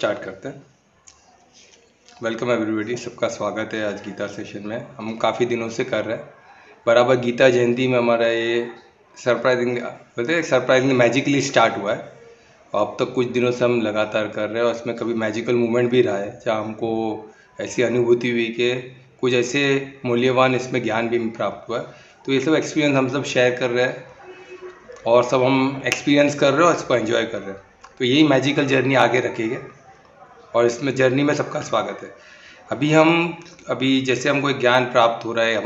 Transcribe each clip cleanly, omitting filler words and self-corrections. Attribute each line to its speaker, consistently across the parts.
Speaker 1: Start करते हैं। Welcome everybody, सबका स्वागत है आज गीता सेशन में। हम काफ़ी दिनों से कर रहे हैं बराबर। गीता जयंती में हमारा ये सरप्राइजिंग मैजिकली स्टार्ट हुआ है और अब तक कुछ दिनों से हम लगातार कर रहे हैं और इसमें कभी मैजिकल मूवमेंट भी रहा है जहाँ हमको ऐसी अनुभूति हुई कि कुछ ऐसे मूल्यवान इसमें ज्ञान भी प्राप्त हुआ है। तो ये सब एक्सपीरियंस हम सब शेयर कर रहे हैं और सब हम एक्सपीरियंस कर रहे हैं और इसको एंजॉय कर रहे हैं। तो यही मैजिकल जर्नी आगे रखेंगे और इसमें जर्नी में सबका स्वागत है। अभी जैसे हमको एक ज्ञान प्राप्त हो रहा है,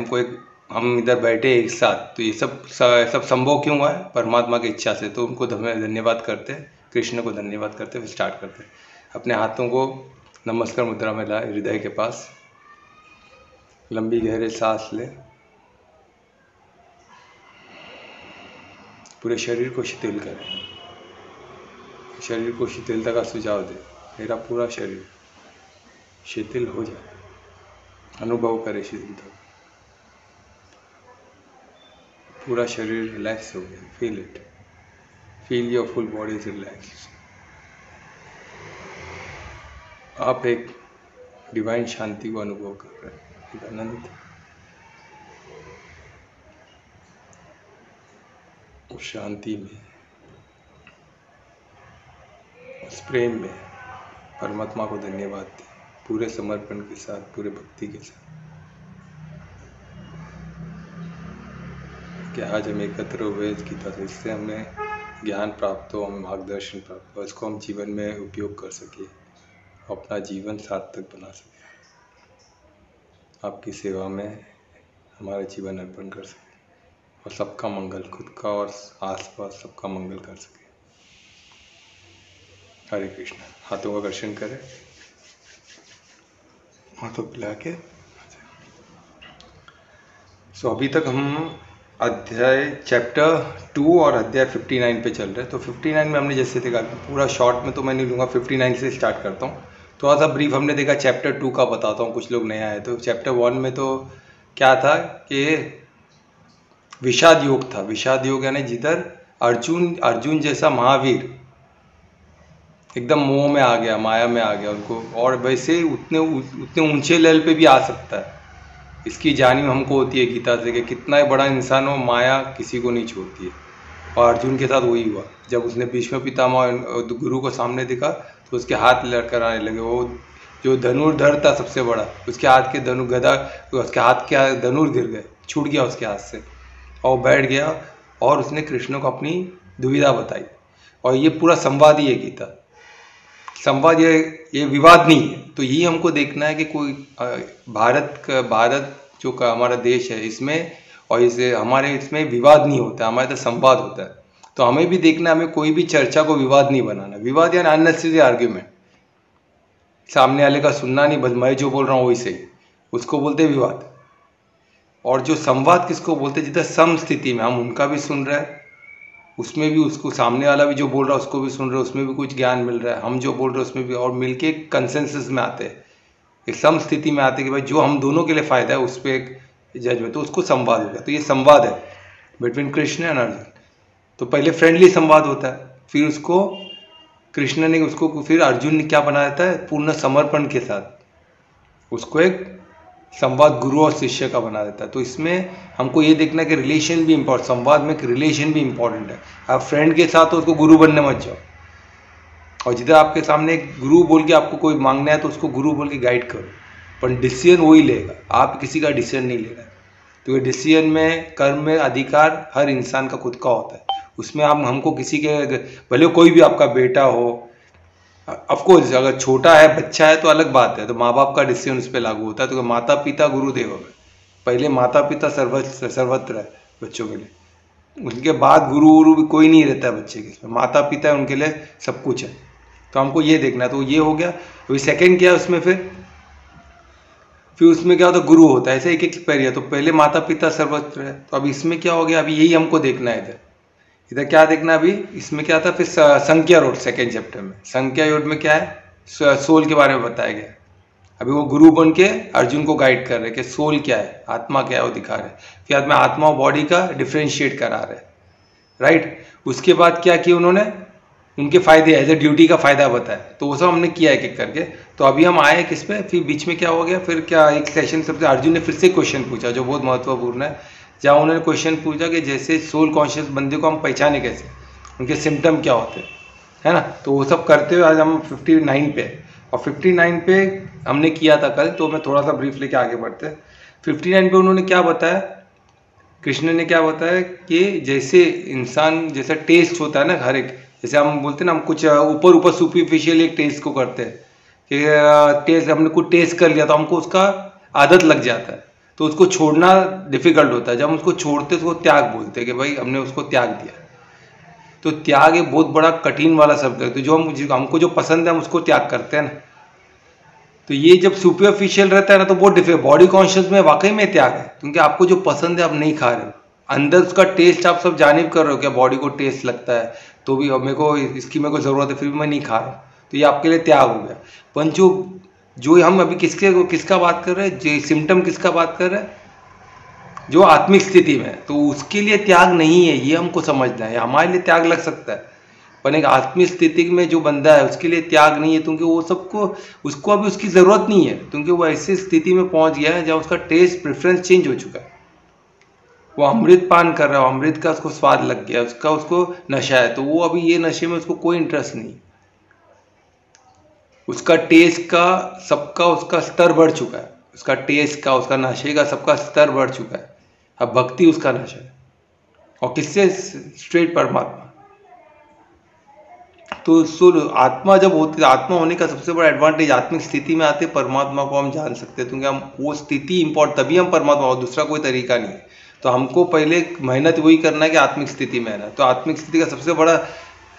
Speaker 1: हम इधर बैठे एक साथ, तो ये सब संभव क्यों हुआ है? परमात्मा की इच्छा से। तो उनको धन्यवाद करते हैं, कृष्ण को धन्यवाद करते हैं। फिर स्टार्ट करते हैं। अपने हाथों को नमस्कार मुद्रा में लाए हृदय के पास, लंबी गहरे सांस ले, पूरे शरीर को शिथिल करें। शरीर को शिथिलता का सुझाव दे। मेरा पूरा शरीर शिथिल हो जाए, अनुभव करे शिथिलता। पूरा शरीर रिलैक्स हो गया। Feel it, feel your full body is relax. आप एक डिवाइन शांति को अनुभव कर रहे हैं, एक आनंद। उस शांति में, उस प्रेम में परमात्मा को धन्यवाद दें, पूरे समर्पण के साथ, पूरे भक्ति के साथ कि आज हम एकत्र हुए इस गीता से, इससे हमें ज्ञान प्राप्त हो, हमें मार्गदर्शन प्राप्त हो, इसको हम जीवन में उपयोग कर सके, अपना जीवन सार्थक बना सके, आपकी सेवा में हमारा जीवन अर्पण कर सके और सबका मंगल, खुद का और आसपास सबका मंगल कर सके। हरे कृष्ण। हाथों का दर्शन करें, हाथों पिला के। अभी तक हम अध्याय चैप्टर 2 और अध्याय 59 पे चल रहे हैं। तो 59 में हमने जैसे देखा, पूरा शॉर्ट में तो मैं नहीं लूँगा, 59 से स्टार्ट करता हूँ। थोड़ा सा ब्रीफ हमने देखा। चैप्टर 2 का बताता हूँ, कुछ लोग नए आए। तो चैप्टर 1 में तो क्या था कि विषाद योग था। विषाद योग यानी जिधर अर्जुन जैसा महावीर एकदम मोह में आ गया, माया में आ गया उनको, और वैसे उतने ऊंचे लेवल पे भी आ सकता है। इसकी जानिब हमको होती है गीता से कि कितना बड़ा इंसान हो, माया किसी को नहीं छोड़ती है। और अर्जुन के साथ वही हुआ। जब उसने भीष्म पितामह गुरु को सामने दिखा तो उसके हाथ लड़कर आने लगे। वो जो धनुर्धर था सबसे बड़ा, उसके हाथ के उसके हाथ के धनुर गिर गए, छूट गया उसके हाथ से और बैठ गया। और उसने कृष्ण को अपनी दुविधा बताई। और ये पूरा संवाद ही है गीता। संवाद, ये विवाद नहीं है। तो यही हमको देखना है कि कोई भारत जो का हमारा देश है, इसमें और इसे हमारे इसमें विवाद नहीं होता, हमारे तो संवाद होता है। तो हमें भी देखना, हमें कोई भी चर्चा को विवाद नहीं बनाना। विवाद यानी अननेसेसरी आर्ग्यूमेंट, सामने वाले का सुनना नहीं, बस मैं जो बोल रहा हूँ वही सही, उसको बोलते विवाद। और जो संवाद किसको बोलते, जिधर सम स्थिति में हम उनका भी सुन रहे हैं, उसमें भी उसको सामने वाला भी जो बोल रहा है उसको भी सुन रहे हैं, उसमें भी कुछ ज्ञान मिल रहा है, हम जो बोल रहे हैं उसमें भी, और मिलके कंसेंसस में आते हैं, एक सम स्थिति में आते हैं कि भाई जो हम दोनों के लिए फायदा है उस पर एक जजमेंट, तो उसको संवाद हो गया। तो ये संवाद है बिटवीन कृष्ण एंड अर्जुन। तो पहले फ्रेंडली संवाद होता है, फिर उसको कृष्ण ने उसको फिर अर्जुन ने क्या बना देता है, पूर्ण समर्पण के साथ उसको एक संवाद गुरु और शिष्य का बना देता है। तो इसमें हमको ये देखना है कि रिलेशन भी इम्पोर्टेंट, संवाद में रिलेशन भी इम्पोर्टेंट है। आप फ्रेंड के साथ हो उसको गुरु बनने मत जाओ, और जिधर आपके सामने एक गुरु बोल के आपको कोई मांगना है तो उसको गुरु बोल के गाइड करो, पर डिसीजन वही लेगा, आप किसी का डिसीजन नहीं लेना है। तो ये डिसीजन में, कर्म में अधिकार हर इंसान का खुद का होता है। उसमें आप हमको किसी के, भले कोई भी आपका बेटा हो, ऑफकोर्स अगर छोटा है, बच्चा है तो अलग बात है, तो माँ बाप का डिसीजन उस पर लागू होता है। तो माता पिता गुरुदेव है, पहले माता पिता सर्वत्र है बच्चों के लिए, उनके बाद गुरु भी कोई नहीं रहता है बच्चे के, माता पिता है उनके लिए सब कुछ है। तो हमको ये देखना है। तो ये हो गया। अभी सेकेंड क्या है उसमें, फिर उसमें क्या होता है, गुरु होता है। ऐसे एक एक पैर है। तो पहले माता पिता सर्वत्र है, तो अब इसमें क्या हो गया, अभी यही हमको देखना है। इधर क्या देखना, अभी इसमें क्या था, फिर संख्या योग सेकेंड चैप्टर में। संख्या योग में क्या है, सोल के बारे में बताया गया। अभी वो गुरु बन के अर्जुन को गाइड कर रहे कि सोल क्या है, आत्मा क्या है, वो दिखा रहे। फिर बाद में आत्मा और बॉडी का डिफ्रेंशिएट करा रहे, राइट। उसके बाद क्या किया उन्होंने, उनके फायदे एज ए ड्यूटी का फायदा बताया, तो वो सब हमने किया एक एक करके। तो अभी हम आए किस पे, फिर बीच में क्या हो गया, फिर क्या एक सेशन सबसे अर्जुन ने फिर से क्वेश्चन पूछा जो बहुत महत्वपूर्ण है, जहाँ उन्होंने क्वेश्चन पूछा कि जैसे सोल कॉन्शियस बंदे को हम पहचाने कैसे, उनके सिम्टम क्या होते हैं, है ना। तो वो सब करते हुए आज हम 59 पे, और 59 पे हमने किया था कल, तो मैं थोड़ा सा ब्रीफ लेके आगे बढ़ते हैं। 59 पे उन्होंने क्या बताया, कृष्ण ने क्या बताया कि जैसे इंसान जैसा टेस्ट होता है ना हर एक, जैसे हम बोलते हैं ना, हम कुछ ऊपर ऊपर सुपरफिशियल एक टेस्ट को करते हैं कि टेस्ट हमने कुछ टेस्ट कर लिया तो हमको उसका आदत लग जाता है, तो उसको छोड़ना डिफिकल्ट होता है। जब हम उसको छोड़ते तो उसको त्याग बोलते हैं कि भाई हमने उसको त्याग दिया। तो त्याग एक बहुत बड़ा कठिन वाला शब्द है, तो जो हमको जो पसंद है हम उसको त्याग करते हैं ना। तो ये जब सुपरफिशियल रहता है ना तो बहुत डिफिकल्ट। बॉडी कॉन्शियस में वाकई में त्याग है, क्योंकि आपको जो पसंद है आप नहीं खा रहे हो, अंदर उसका टेस्ट आप सब जानिब कर रहे हो, क्या बॉडी को टेस्ट लगता है तो भी अब मेरे को इसकी मेरे को ज़रूरत है फिर भी मैं नहीं खा रहा हूँ, तो ये आपके लिए त्याग हो गया। पर जो हम अभी किसका बात कर रहे हैं, जो सिम्टम किसका बात कर रहे हैं, जो आत्मिक स्थिति में, तो उसके लिए त्याग नहीं है, ये हमको समझना है। हमारे लिए त्याग लग सकता है, पर एक आत्मिक स्थिति में जो बंदा है उसके लिए त्याग नहीं है, क्योंकि वो सबको उसको अभी उसकी ज़रूरत नहीं है, क्योंकि वो ऐसी स्थिति में पहुंच गया है जहाँ उसका टेस्ट प्रेफरेंस चेंज हो चुका है। वो अमृत पान कर रहा है, अमृत का उसको स्वाद लग गया, उसको नशा है, तो वो अभी ये नशे में उसको कोई इंटरेस्ट नहीं। उसका टेस्ट का सबका उसका स्तर बढ़ चुका है, उसका टेस्ट का उसका नशे का सबका स्तर बढ़ चुका है। अब भक्ति उसका नशा है, और किससे, स्ट्रेट परमात्मा। तो सुन, आत्मा जब होती है, आत्मा होने का सबसे बड़ा एडवांटेज, आत्मिक स्थिति में आते परमात्मा को हम जान सकते हैं, क्योंकि हम वो स्थिति इम्पोर्ट, तभी हम परमात्मा, और दूसरा कोई तरीका नहीं है। तो हमको पहले मेहनत वही करना है कि आत्मिक स्थिति में आना। तो आत्मिक स्थिति का सबसे बड़ा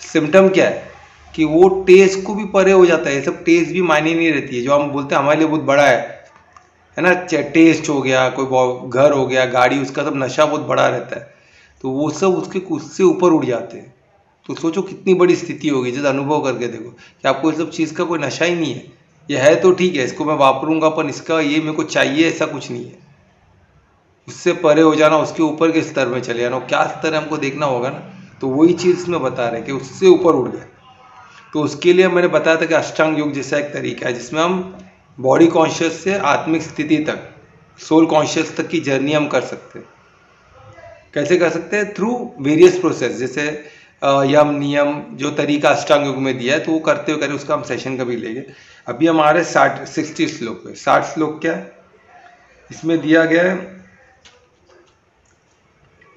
Speaker 1: सिम्टम क्या है कि वो टेस्ट को भी परे हो जाता है। ये सब टेस्ट भी मायने नहीं रहती है, जो हम बोलते हैं हमारे लिए बहुत बड़ा है ना, टेस्ट हो गया, कोई घर हो गया, गाड़ी, उसका सब नशा बहुत बड़ा रहता है, तो वो सब उससे ऊपर उड़ जाते हैं। तो सोचो कितनी बड़ी स्थिति होगी, जैसे अनुभव करके देखो कि आपको इस सब चीज़ का कोई नशा ही नहीं है। यह है तो ठीक है, इसको मैं वापरूंगा, पर इसका ये मेरे को चाहिए ऐसा कुछ नहीं है। उससे परे हो जाना, उसके ऊपर के स्तर में चले जाना, क्या स्तर है हमको देखना होगा ना। तो वही चीज़ इसमें बता रहे कि उससे ऊपर उड़ गया। तो उसके लिए मैंने बताया था कि अष्टांग योग जैसा एक तरीका है जिसमें हम बॉडी कॉन्शियस से आत्मिक स्थिति तक, सोल कॉन्शियस तक की जर्नी हम कर सकते हैं। कैसे कर सकते हैं, थ्रू वेरियस प्रोसेस, जैसे यम नियम जो तरीका अष्टांग योग में दिया है, तो वो करते हुए उसका हम सेशन कभी लेंगे। अभी हमारे 60 श्लोक है। 60 श्लोक क्या है इसमें दिया गया है,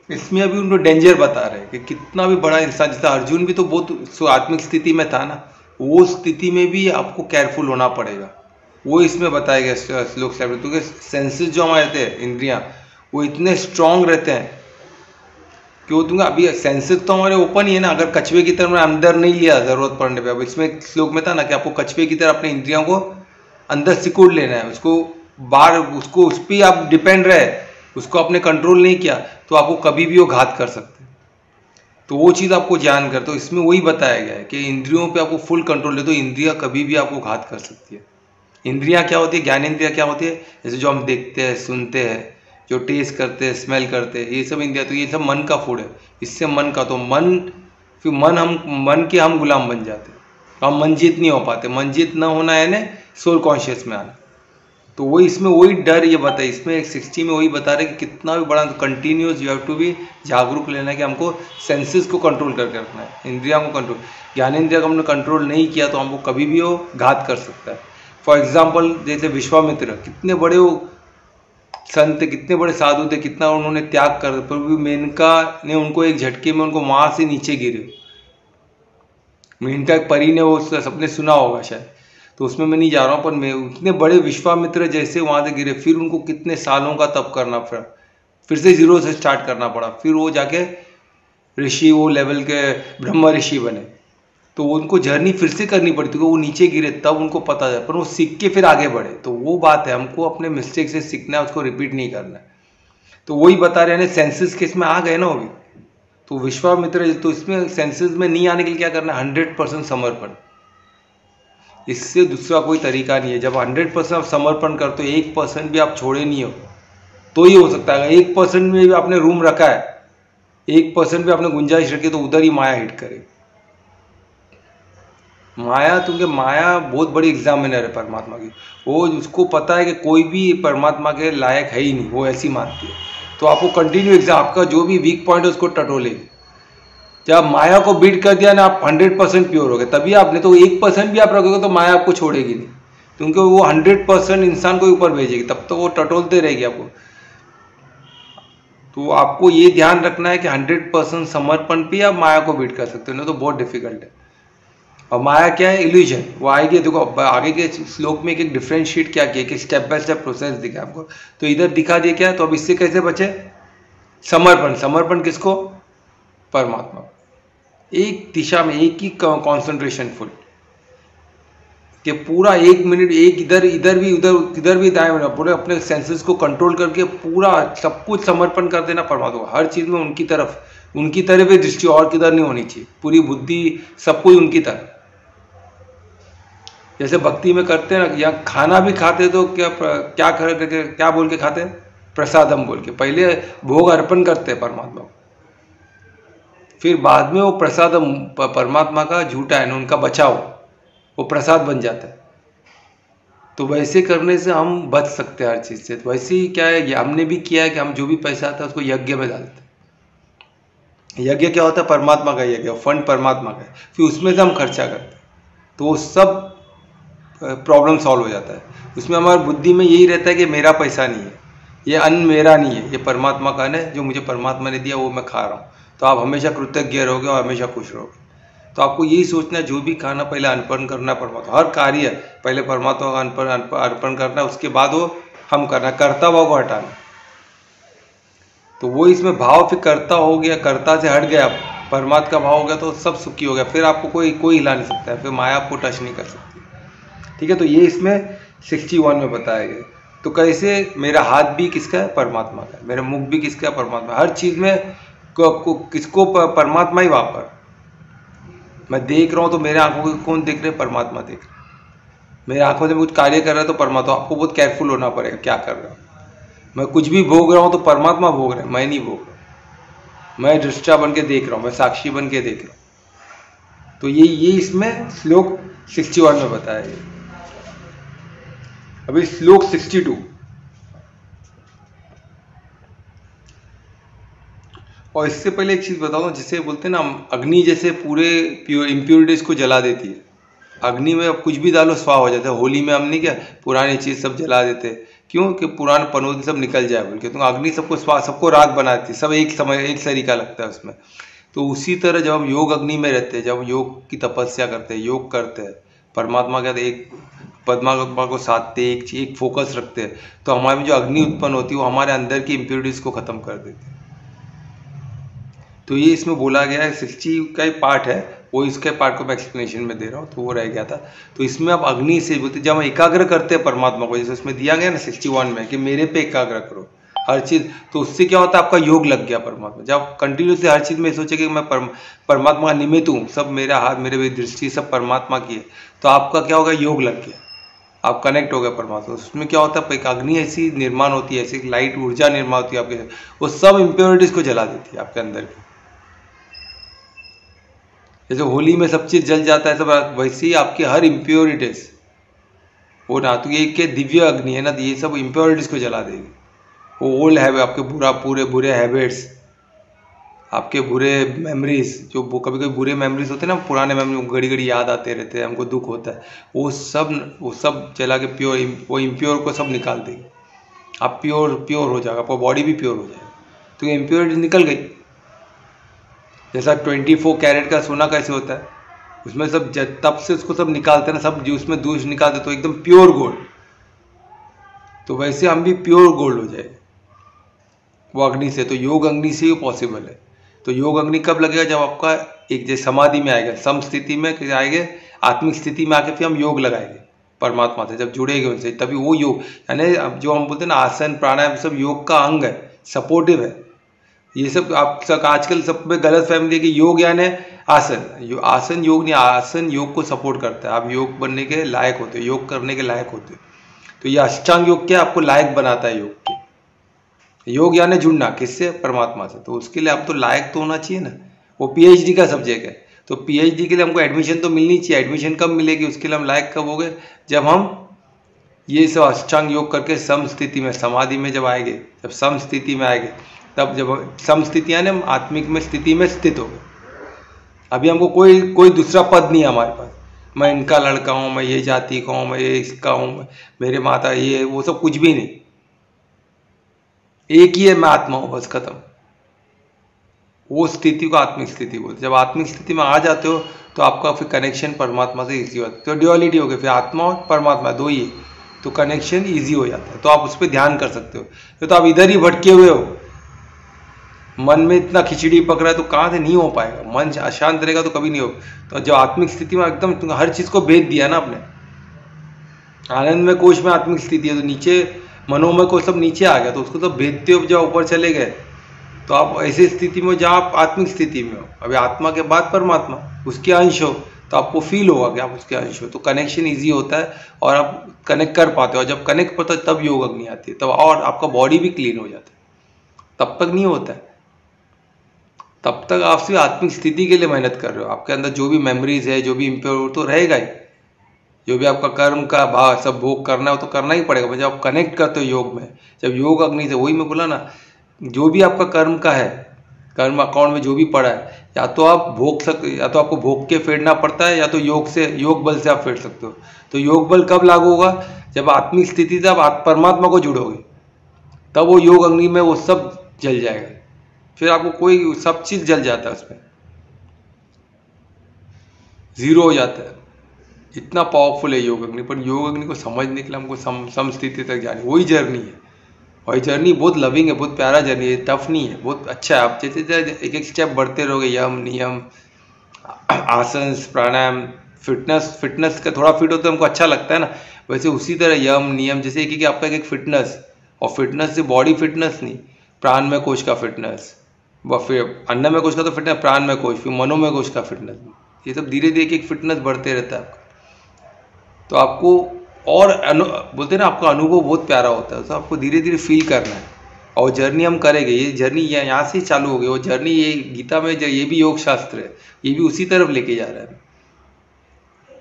Speaker 1: इसमें अभी उनको डेंजर बता रहे हैं कि कितना भी बड़ा इंसान, जैसे अर्जुन भी तो बहुत आत्मिक स्थिति में था ना, वो स्थिति में भी आपको केयरफुल होना पड़ेगा। वो इसमें बताया गया श्लोक से, क्योंकि सेंसेस जो हमारे रहते हैं, इंद्रियां, वो इतने स्ट्रांग रहते हैं कि वो दूंगा। अभी सेंसेस तो हमारे ओपन ही है ना, अगर कछुए की तरह अंदर नहीं लिया जरूरत पड़ने पे। अब इसमें श्लोक में था ना कि आपको कछुए की तरह अपने इंद्रियों को अंदर सिकुड़ लेना है, उसको बाहर, उसको उस पर आप डिपेंड रहे, उसको आपने कंट्रोल नहीं किया तो आपको कभी भी वो घात कर सकते हैं। तो वो चीज़ आपको जान कर, तो इसमें वही बताया गया है कि इंद्रियों पे आपको फुल कंट्रोल ले, तो इंद्रियां कभी भी आपको घात कर सकती है। इंद्रियां क्या होती है, ज्ञान इंद्रिया क्या होती है, जैसे जो हम देखते हैं, सुनते हैं, जो टेस्ट करते हैं, स्मेल करते हैं, ये सब इंद्रिया, तो ये सब मन का फूड है। इससे मन का, तो मन, फिर मन के हम गुलाम बन जाते हैं, हम मन जीत नहीं हो पाते। मन जीत न होना है ना सोल कॉन्शियस में आना। तो वही इसमें वही डर ये बताए, इसमें 60 में वही बता रहे कि कितना भी बड़ा, continuous you have to be जागरूक लेना है कि हमको सेंसेस को कंट्रोल करके रखना है, इंद्रिया को कंट्रोल। ज्ञानेंद्रिया को हमने कंट्रोल नहीं किया तो हमको कभी भी वो घात कर सकता है। फॉर एग्जाम्पल जैसे विश्वामित्र, कितने बड़े वो संत, कितने बड़े साधु थे, कितना उन्होंने त्याग कर, पर भी मेनका ने उनको एक झटके में उनको वहां से नीचे गिरे। मेनका एक परी ने वो सपने सुना होगा शायद, तो उसमें मैं नहीं जा रहा हूँ, पर मैं उतने बड़े विश्वामित्र जैसे वहाँ से गिरे, फिर उनको कितने सालों का तप करना पड़ा, फिर से जीरो से स्टार्ट करना पड़ा, फिर वो जाके ऋषि, वो लेवल के ब्रह्म ऋषि बने। तो उनको जर्नी फिर से करनी पड़ी, क्योंकि वो नीचे गिरे तब उनको पता है, पर वो सीख के फिर आगे बढ़े। तो वो बात है, हमको अपने मिस्टेक से सीखना है, उसको रिपीट नहीं करना है। तो वही बता रहे हैं, सेंसेस के इसमें आ गए ना अभी, तो विश्वामित्र, तो इसमें सेंसेस में नहीं आने के लिए क्या करना है, 100% समर्पण। इससे दूसरा कोई तरीका नहीं है। जब 100% आप समर्पण करते हो, 1% भी आप छोड़े नहीं हो, तो ही हो सकता है। 1% में भी आपने रूम रखा है, 1% भी आपने गुंजाइश रखी, तो उधर ही माया हिट करे। माया, क्योंकि माया बहुत बड़ी एग्जामिनर है परमात्मा की। वो उसको पता है कि कोई भी परमात्मा के लायक है ही नहीं, वो ऐसी मानती है। तो आपको कंटिन्यू एग्जाम, आपका जो भी वीक पॉइंट है उसको टटोलेगी। जब माया को बीट कर दिया ना, आप 100% प्योर हो गए, तभी आप, नहीं तो 1% भी आप रखोगे तो माया आपको छोड़ेगी नहीं, क्योंकि वो 100% इंसान को ऊपर भेजेगी, तब तो वो टटोलते रहेगी आपको। तो आपको ये ध्यान रखना है कि 100% समर्पण पे आप माया को बीट कर सकते हो, नहीं तो बहुत डिफिकल्ट है। और माया क्या है? इल्यूजन। वो आएगी, देखो आगे के श्लोक में एक डिफरेंशिएट क्या किया कि स्टेप बाय स्टेप प्रोसेस दिखा आपको, तो इधर दिखा दिया क्या, तो अब इससे कैसे बचे? समर्पण। समर्पण किसको? परमात्मा। एक दिशा में, एक ही कॉन्सेंट्रेशन फुल, कि पूरा 1 मिनट, एक इधर भी इधर भी दाएं बना, पूरे अपने सेंसेस को कंट्रोल करके पूरा सब कुछ समर्पण कर देना परमात्मा को। हर चीज में उनकी तरफ ही दृष्टि, और किधर नहीं होनी चाहिए। पूरी बुद्धि सब कुछ उनकी तरफ। जैसे भक्ति में करते हैं ना, या खाना भी खाते तो क्या बोल के खाते हैं? प्रसादम बोल के। पहले भोग अर्पण करते हैं परमात्मा को, फिर बाद में वो प्रसादम परमात्मा का झूठा है ना, उनका बचाव, वो प्रसाद बन जाता है। तो वैसे करने से हम बच सकते हैं हर चीज़ से। तो वैसे ही क्या है, ये हमने भी किया है कि हम जो भी पैसा आता है उसको यज्ञ में डालते हैं। यज्ञ क्या होता है? परमात्मा का यज्ञ, फंड परमात्मा का है, फिर उसमें से हम खर्चा करते हैं, तो वो सब प्रॉब्लम सॉल्व हो जाता है। उसमें हमारी बुद्धि में यही रहता है कि मेरा पैसा नहीं है, ये अन्न मेरा नहीं है, ये परमात्मा का अन्न है, जो मुझे परमात्मा ने दिया वो मैं खा रहा हूँ। तो आप हमेशा कृतज्ञ रहोगे और हमेशा खुश रहोगे। तो आपको यही सोचना है, जो भी खाना पहले अर्पण करना परमात्मा, हर कार्य पहले परमात्मा का अर्पण करना, उसके बाद वो हम करना, कर्ता भाव को हटाना। तो वो इसमें भाव फिर कर्ता हो गया, कर्ता से हट गया, परमात्मा का भाव हो गया, तो सब सुखी हो गया। फिर आपको कोई हिला नहीं सकता है, फिर माया आपको टच नहीं कर सकती। ठीक है, तो ये इसमें 61 में बताया गया। तो कैसे मेरा हाथ भी किसका है? परमात्मा का। मेरा मुख भी किसका है? परमात्मा। हर चीज में किसको? परमात्मा ही वापर। मैं देख रहा हूँ तो मेरे आंखों को कौन देख रहे? परमात्मा देख रहे। मेरे आंखों से कुछ कार्य कर रहा है तो परमात्मा। आपको बहुत केयरफुल होना पड़ेगा क्या कर रहा हूँ। मैं कुछ भी भोग रहा हूँ तो परमात्मा भोग रहे, मैं नहीं भोग रहा। मैं दृष्टा बन के देख रहा हूँ, मैं साक्षी बन के देख रहा हूँ। तो ये इसमें श्लोक 61 में बताया गया। अभी श्लोक 62। और इससे पहले एक चीज बताऊं, जिसे बोलते हैं ना, अग्नि जैसे पूरे इम्प्योरिटीज को जला देती है। अग्नि में अब कुछ भी डालो स्वाह हो जाता है। होली में हम नहीं क्या पुरानी चीज सब जला देते हैं, क्यों? कि पुराने पनौती सब निकल जाए बोल के। तो अग्नि सबको स्वाह, सबको राग बनाती है, सब एक समय एक तरीका लगता है उसमें। तो उसी तरह जब हम योग अग्नि में रहते हैं, जब योग की तपस्या करते हैं, योग करते हैं, परमात्मा के एक परमात्मा को साधते, एक फोकस रखते हैं, तो हमारे में जो अग्नि उत्पन्न होती है वो हमारे अंदर की इम्प्योरिटीज को खत्म कर देती है। तो ये इसमें बोला गया है, 60 का ही पार्ट है, वो इसके पार्ट को मैं एक्सप्लेनेशन में दे रहा हूँ, तो वो रह गया था। तो इसमें आप अग्नि से बोलते, जब हम एकाग्र करते हैं परमात्मा को, जैसे उसमें दिया गया ना 61 में कि मेरे पे एकाग्र करो हर चीज, तो उससे क्या होता है? आपका योग लग गया परमात्मा। जब कंटिन्यूसली हर चीज में सोचे कि मैं परमात्मा का निमित्त हूँ, सब मेरा हाथ, मेरे दृष्टि सब परमात्मा की है, तो आपका क्या होगा? योग लग गया, आप कनेक्ट हो गए परमात्मा। उसमें क्या होता है? एक अग्नि ऐसी निर्माण होती है, ऐसी लाइट ऊर्जा निर्माण होती है आपके, वो सब इम्प्योरिटीज को जला देती है आपके अंदर की। जैसे होली में सब चीज जल जाता है सब, वैसे ही आपके हर इम्प्योरिटीज वो ना, तो ये के दिव्य अग्नि है ना, तो ये सब इम्प्योरिटीज को जला देगी। वो ओल्ड है आपके पूरे बुरे हैबिट्स, आपके बुरे मेमोरीज, जो कभी कभी बुरे मेमोरीज होते हैं ना, पुराने मेमोरी घड़ी घड़ी याद आते रहते हैं, हमको दुख होता है, वो सब जला के प्योर, वो इम्प्योर को सब निकाल देगी। आप प्योर हो जाएगा, आपका बॉडी भी प्योर हो जाएगा। तो ये इम्प्योरिटी निकल गई। जैसा 24 कैरेट का सोना कैसे होता है, उसमें सब तब से उसको सब निकालते हैं ना, सब जो उसमें दूष निकालते तो एकदम प्योर गोल्ड। तो वैसे हम भी प्योर गोल्ड हो जाएंगे वो अग्नि से। तो योग अग्नि से ही पॉसिबल है। तो योग अग्नि कब लगेगा? जब आपका एक जैसे समाधि में आएगा, सम स्थिति में आएंगे, आत्मिक स्थिति में आके फिर हम योग लगाएंगे परमात्मा से, जब जुड़ेंगे उनसे, तभी वो योग, यानी अब जो हम बोलते हैं ना आसन प्राणायाम, सब योग का अंग है, सपोर्टिव है। ये सब आप सब आजकल सब में गलत फहमी है कि योग यानी आसन। आसन योग नहीं, आसन योग को सपोर्ट करता है। आप योग बनने के लायक होते हो, योग करने के लायक होते हो। तो ये अष्टांग योग क्या आपको लायक बनाता है योग के। योग यानी जुड़ना किससे? परमात्मा से। तो उसके लिए आप तो लायक तो होना चाहिए ना, वो PhD का सब्जेक्ट है। तो पीएचडी के लिए हमको एडमिशन तो मिलनी चाहिए। एडमिशन कब मिलेगी, उसके लिए हम लायक कब हो गए, जब हम ये सब अष्टांग योग करके सम स्थिति में, समाधि में जब आएंगे, जब सम स्थिति में आएंगे, तब जब सम स्थिति यानी हम आत्मिक में स्थिति में स्थित हो गए। अभी हमको कोई दूसरा पद नहीं है हमारे पास, मैं इनका लड़का हूँ, मैं ये जाति का हूँ, मैं ये इसका हूँ, मेरे माता ये, वो सब कुछ भी नहीं। एक ही है, मैं आत्मा हूँ, बस खत्म। वो स्थिति को आत्मिक स्थिति बोलते। जब आत्मिक स्थिति में आ जाते हो तो आपका फिर कनेक्शन परमात्मा से ईजी होता है। तो ड्युअलिटी हो गई, फिर आत्मा और परमात्मा दो ही है, तो कनेक्शन ईजी हो जाता है। तो आप उस पर ध्यान कर सकते हो। तो आप इधर ही भटके हुए हो, मन में इतना खिचड़ी पक रहा है, तो कहाँ से नहीं हो पाएगा। मन अशांत रहेगा तो कभी नहीं हो। तो जब आत्मिक स्थिति में एकदम हर चीज़ को भेद दिया ना आपने, आनंद में कोश में आत्मिक स्थिति है, तो नीचे मनोमय कोश सब नीचे आ गया, तो उसको तो भेदते हो जब ऊपर चले गए, तो आप ऐसी स्थिति में जहाँ आप आत्मिक स्थिति में हो। अभी आत्मा के बाद परमात्मा, उसके अंश हो, तो आपको फील होगा कि आप उसके अंश हो, तो कनेक्शन ईजी होता है और आप कनेक्ट कर पाते हो। जब कनेक्ट होता है तब योग अग्नि आती है, तब और आपका बॉडी भी क्लीन हो जाता है। तब तक नहीं होता है, तब तक आप सिर्फ आत्मिक स्थिति के लिए मेहनत कर रहे हो। आपके अंदर जो भी मेमोरीज है, जो भी इम्प्योर, तो रहेगा ही। जो भी आपका कर्म का भाव सब भोग करना हो तो करना ही पड़ेगा। जब आप कनेक्ट करते हो योग में, जब योग अग्नि से, वही मैं बोला ना, जो भी आपका कर्म का है, कर्म अकाउंट में जो भी पड़ा है, या तो आप भोग सकते, या तो आपको भोग के फेरना पड़ता है, या तो योग से, योग बल से आप फेर सकते हो। तो योग बल कब लागू होगा, जब आत्मिक स्थिति से आप परमात्मा को जुड़ोगे, तब वो योग अग्नि में वो सब जल जाएगा। फिर आपको कोई सब चीज जल जाता है, उसमें जीरो हो जाता है। इतना पावरफुल है योग अग्नि। पर योग अग्नि को समझने के लिए हमको सम स्थिति तक जानी, वही जर्नी है। और ये जर्नी बहुत लविंग है, बहुत प्यारा जर्नी है, टफ नहीं है, बहुत अच्छा है। आप जैसे एक एक स्टेप बढ़ते रहोगे, यम नियम आसन प्राणायाम, फिटनेस का थोड़ा फिट होता है हमको अच्छा लगता है ना, वैसे उसी तरह यम नियम, जैसे एक आपका एक फिटनेस, और फिटनेस से बॉडी फिटनेस नहीं, प्राण में कोश का फिटनेस, व फिर अन्न में कोश का तो फिटनेस, प्राण में कोश, फिर मनो में कोश का फिटनेस, ये सब धीरे धीरे एक फिटनेस बढ़ते रहता है आपका। तो आपको और बोलते हैं ना, आपका अनुभव बहुत प्यारा होता है, तो आपको धीरे धीरे फील करना है। और जर्नी हम करेंगे, ये जर्नी यहाँ से ही चालू हो गई। वो जर्नी, ये गीता में ये भी योग शास्त्र है, ये भी उसी तरफ लेके जा रहा है।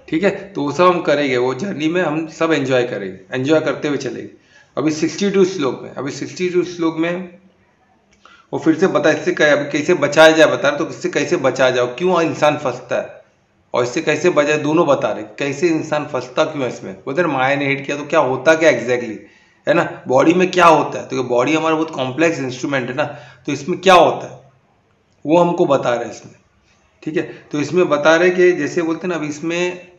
Speaker 1: ठीक है, तो वो सब हम करेंगे, वो जर्नी में हम सब एंजॉय करेंगे, एंजॉय करते हुए चलेंगे। अभी 62 श्लोक में, अभी 62 श्लोक में वो फिर से बता, इससे कैसे बचाया जाए, बता रहे। तो इससे कैसे बचाया जाए, क्यों इंसान फंसता है, और इससे कैसे बचाए, दोनों बता रहे। कैसे इंसान फंसता क्यों है इसमें, बोलते हैं माया ने हिट किया, तो क्या होता क्या एग्जैक्टली है ना, बॉडी में क्या होता है। तो बॉडी हमारा बहुत कॉम्प्लेक्स इंस्ट्रूमेंट है ना, तो इसमें क्या होता है वो हमको बता रहे हैं इसमें। ठीक है, तो इसमें बता रहे कि जैसे बोलते हैं ना, अभी इसमें